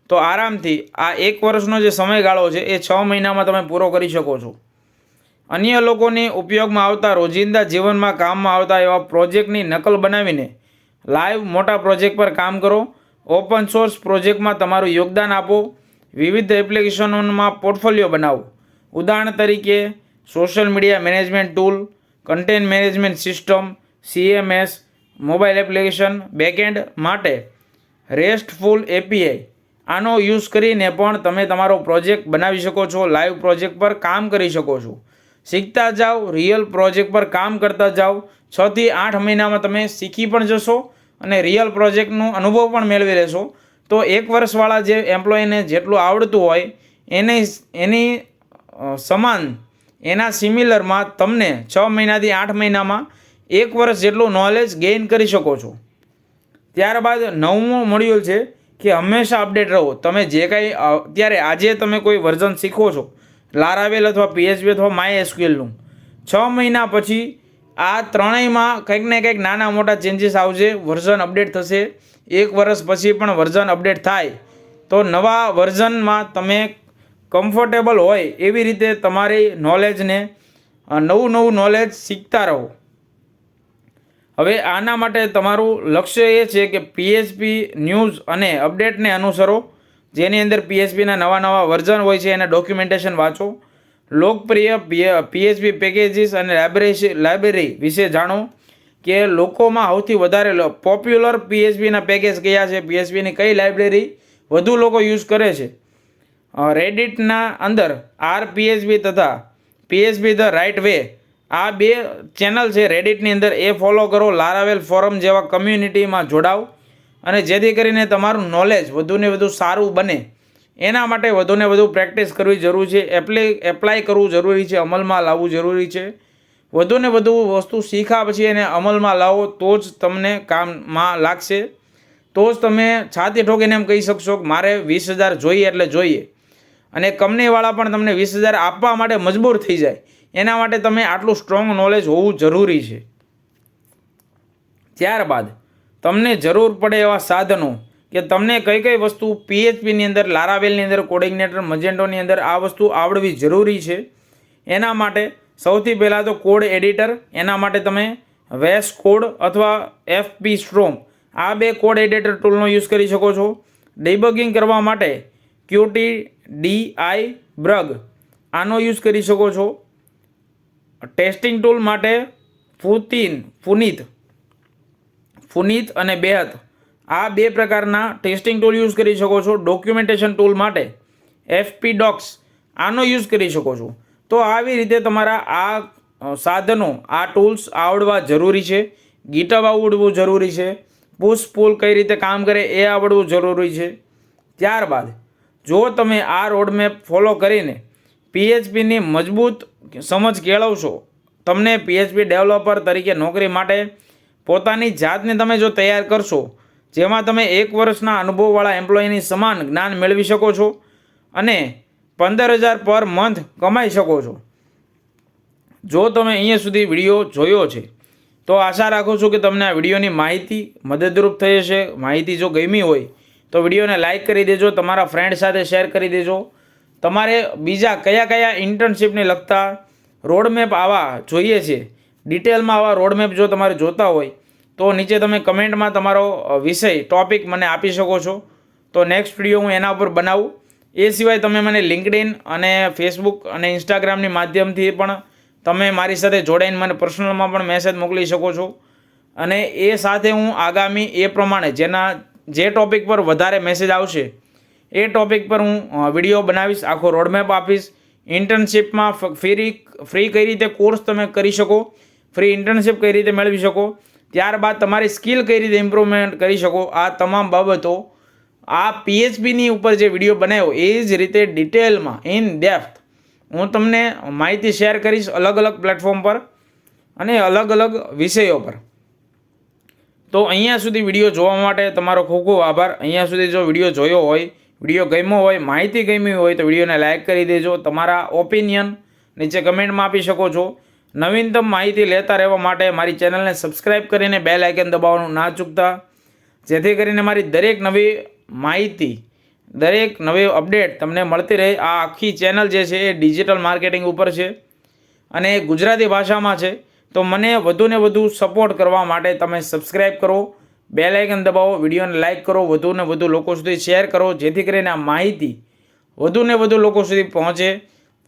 તો આરામથી આ 1 વર્ષનો જે સમયગાળો છે એ 6 મહિનામાં તમે પૂરો કરી શકો છો. અન્ય લોકોની ઉપયોગમાં આવતા રોજિંદા જીવનમાં કામમાં આવતા એવા પ્રોજેક્ટની નકલ બનાવીને લાઈવ મોટા પ્રોજેક્ટ પર કામ કરો. ઓપન સોર્સ પ્રોજેક્ટમાં તમારું યોગદાન આપો. વિવિધ એપ્લિકેશનોમાં પોર્ટફોલિયો બનાવો. ઉદાહરણ તરીકે social media management tool, content management system, CMS, mobile application, backend માટે રેસ્ટફુલ API. આનો યુઝ કરીને પણ તમે તમારો પ્રોજેક્ટ બનાવી શકો છો. લાઈવ પ્રોજેક્ટ પર કામ કરી શકો છો. શીખતા જાઓ, રિયલ પ્રોજેક્ટ પર કામ કરતા જાઓ. 6 થી 8 મહિનામાં તમે શીખી પણ જશો અને રિયલ પ્રોજેક્ટનો અનુભવ પણ મેળવી લેશો. તો 1 વર્ષવાળા જે એમ્પ્લોયને જેટલું આવડતું હોય એની સમાન, એના સિમિલરમાં તમને 6 મહિનાથી 8 મહિનામાં 1 વર્ષ જેટલું નોલેજ ગેઇન કરી શકો છો. ત્યારબાદ 9મો મોડ્યુલ છે કે હંમેશા અપડેટ રહો. તમે જે કાંઈ અત્યારે આજે તમે કોઈ વર્ઝન શીખો છો, લારાવેલ અથવા PHP અથવા MySQLનું, 6 મહિના પછી આ ત્રણેયમાં કંઈક ને કંઈક નાના મોટા ચેન્જીસ આવશે, વર્ઝન અપડેટ થશે. 1 વર્ષ પછી પણ વર્ઝન અપડેટ થાય તો નવા વર્ઝનમાં તમે કમ્ફર્ટેબલ હોય એવી રીતે તમારી નોલેજને નવું નોલેજ શીખતા રહો. હવે આના માટે તમારું લક્ષ્ય એ છે કે PHP ન્યૂઝ અને અપડેટને અનુસરો, જેની અંદર PHPના નવા વર્ઝન હોય છે, એના ડોક્યુમેન્ટેશન વાંચો. લોકપ્રિય PHP પેકેજીસ અને લાઇબ્રેરી વિશે જાણો કે લોકોમાં સૌથી વધારે પોપ્યુલર PHPના પેકેજ કયા છે, PHPની કઈ લાઇબ્રેરી વધુ લોકો યુઝ કરે છે. રેડિટના અંદર RPHP તથા PHP ધ રાઇટ વે, આ 2 ચેનલ છે રેડિટની અંદર, એ ફોલો કરો. લારાવેલ ફોરમ જેવા કમ્યુનિટીમાં જોડાઓ અને જેથી કરીને તમારું નોલેજ વધુને વધુ સારું બને. એના માટે વધુને વધુ પ્રેક્ટિસ કરવી જરૂરી છે, એપ્લાય કરવું જરૂરી છે, અમલમાં લાવવું જરૂરી છે. વધુને વધુ વસ્તુ શીખ્યા પછી એને અમલમાં લાવો તો જ તમને કામમાં લાગશે. તો જ તમે છાતી ઠોકીને એમ કહી શકશો કે મારે 20,000 જોઈએ એટલે જોઈએ. અને કંપનીવાળા પણ તમને 20,000 આપવા માટે મજબૂર થઈ જાય. એના માટે તમે આટલું સ્ટ્રોંગ નોલેજ હોવું જરૂરી છે. ત્યારબાદ તમને જરૂર પડે એવા સાધનો, કે તમને કઈ વસ્તુ PHPની અંદર, લારાવેલની અંદર, કોડિગ્નેટર, મજેન્ટોની અંદર આ વસ્તુ આવડવી જરૂરી છે. એના માટે સૌથી પહેલાં તો કોડ એડિટર. એના માટે તમે VS કોડ અથવા FP Storm, આ 2 કોડ એડિટર ટૂલનો યુઝ કરી શકો છો. ડિબગિંગ કરવા માટે Qt Debug, આનો યુઝ કરી શકો છો. ટેસ્ટિંગ ટૂલ માટે ફુનીત અને બેહત, આ 2 પ્રકારના ટેસ્ટિંગ ટૂલ યુઝ કરી શકો છો. ડોક્યુમેન્ટેશન ટૂલ માટે FP Docs, આનો યુઝ કરી શકો છો. તો આવી રીતે તમારા આ સાધનો, આ ટૂલ્સ આવડવા જરૂરી છે. ગીટહબ આવડવું જરૂરી છે. પુશ પુલ કઈ રીતે કામ કરે એ આવડવું જરૂરી છે. ત્યારબાદ જો તમે આ રોડમેપ ફોલો કરીને PHPની મજબૂત સમજ કેળવશો, તમને PHP ડેવલપર તરીકે નોકરી માટે પોતાની જાતને તમે જો તૈયાર કરશો, જેમાં તમે 1 વર્ષના અનુભવવાળા એમ્પ્લોયની સમાન જ્ઞાન મેળવી શકો છો અને 15,000 પર મંથ કમાઈ શકો છો. જો તમે અહીંયા સુધી વિડીયો જોયો છે તો આશા રાખું છું કે તમને આ વિડીયોની માહિતી મદદરૂપ થઈ હશે. માહિતી જો ગમી હોય તો વિડીયોને લાઇક કરી દેજો, તમારા ફ્રેન્ડ સાથે શેર કરી દેજો. તમારે બીજા કયા ઇન્ટર્નશીપને લગતા રોડમેપ આવા જોઈએ છે, ડિટેલમાં આવા રોડમેપ જો તમારે જોતા હોય તો નીચે તમે કમેન્ટમાં તમારો વિષય, ટોપિક મને આપી શકો છો. તો નેક્સ્ટ વિડીયો હું એના ઉપર બનાવું. એ સિવાય તમે મને લિંક્ડઇન અને ફેસબુક અને ઇન્સ્ટાગ્રામની માધ્યમથી પણ તમે મારી સાથે જોડાઈને મને પર્સનલમાં પણ મેસેજ મોકલી શકો છો. અને એ સાથે હું આગામી એ પ્રમાણે જે ટૉપિક પર વધારે મેસેજ આવશે એ ટૉપિક પર હું વિડીયો બનાવીશ, આખો રોડમેપ આપીશ. ઇન્ટર્નશીપમાં ફ્રી કઈ રીતે કોર્સ તમે કરી શકો, ફ્રી ઇન્ટર્નશીપ કઈ રીતે મેળવી શકો, ત્યારબાદ તમારી સ્કિલ કઈ રીતે ઇમ્પ્રુવમેન્ટ કરી શકો, આ તમામ બાબતો આ PHPની ઉપર જે વિડીયો બનાવ્યો એ જ રીતે ડિટેલમાં ઇન ડેપ્થ હું તમને માહિતી શેર કરીશ અલગ અલગ પ્લેટફોર્મ પર અને અલગ અલગ વિષયો પર. તો અહીંયા સુધી વિડીયો જોવા માટે તમારો ખૂબ ખૂબ આભાર. અહીંયા સુધી જો વિડીયો જોયો હોય, વિડીયો ગમ્યો હોય, માહિતી ગમી હોય તો વિડીયોને લાઇક કરી દેજો. તમારા ઓપિનિયન નીચે કમેન્ટમાં આપી શકો છો. નવીનતમ માહિતી લેતા રહેવા માટે મારી ચેનલને સબસ્ક્રાઈબ કરીને બેલ આઇકન દબાવવાનું ના ચૂકતા, જેથી કરીને મારી દરેક નવી માહિતી, દરેક નવી અપડેટ તમને મળતી રહે. આ આખી ચેનલ જે છે એ ડિજિટલ માર્કેટિંગ ઉપર છે અને ગુજરાતી ભાષામાં છે. તો મને વધુને વધુ સપોર્ટ કરવા માટે તમે સબસ્ક્રાઈબ કરો, બેલ આઇકન દબાવો, વિડીયોને લાઇક કરો, વધુને વધુ લોકો સુધી શેર કરો, જેથી કરીને આ માહિતી વધુને વધુ લોકો સુધી પહોંચે.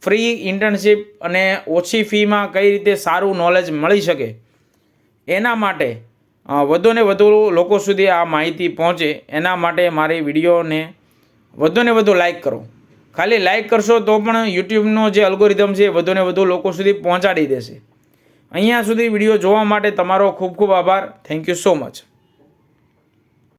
ફ્રી ઇન્ટર્નશીપ અને ઓછી ફીમાં કઈ રીતે સારું નોલેજ મળી શકે એના માટે વધુને વધુ લોકો સુધી આ માહિતી પહોંચે એના માટે મારી વિડીયોને વધુને વધુ લાઇક કરો. ખાલી લાઇક કરશો તો પણ યુટ્યુબનો જે અલ્ગોરિધમ છે એ વધુને વધુ લોકો સુધી પહોંચાડી દેશે. અહીંયા સુધી વિડીયો જોવા માટે તમારો ખૂબ ખૂબ આભાર. Thank you so much.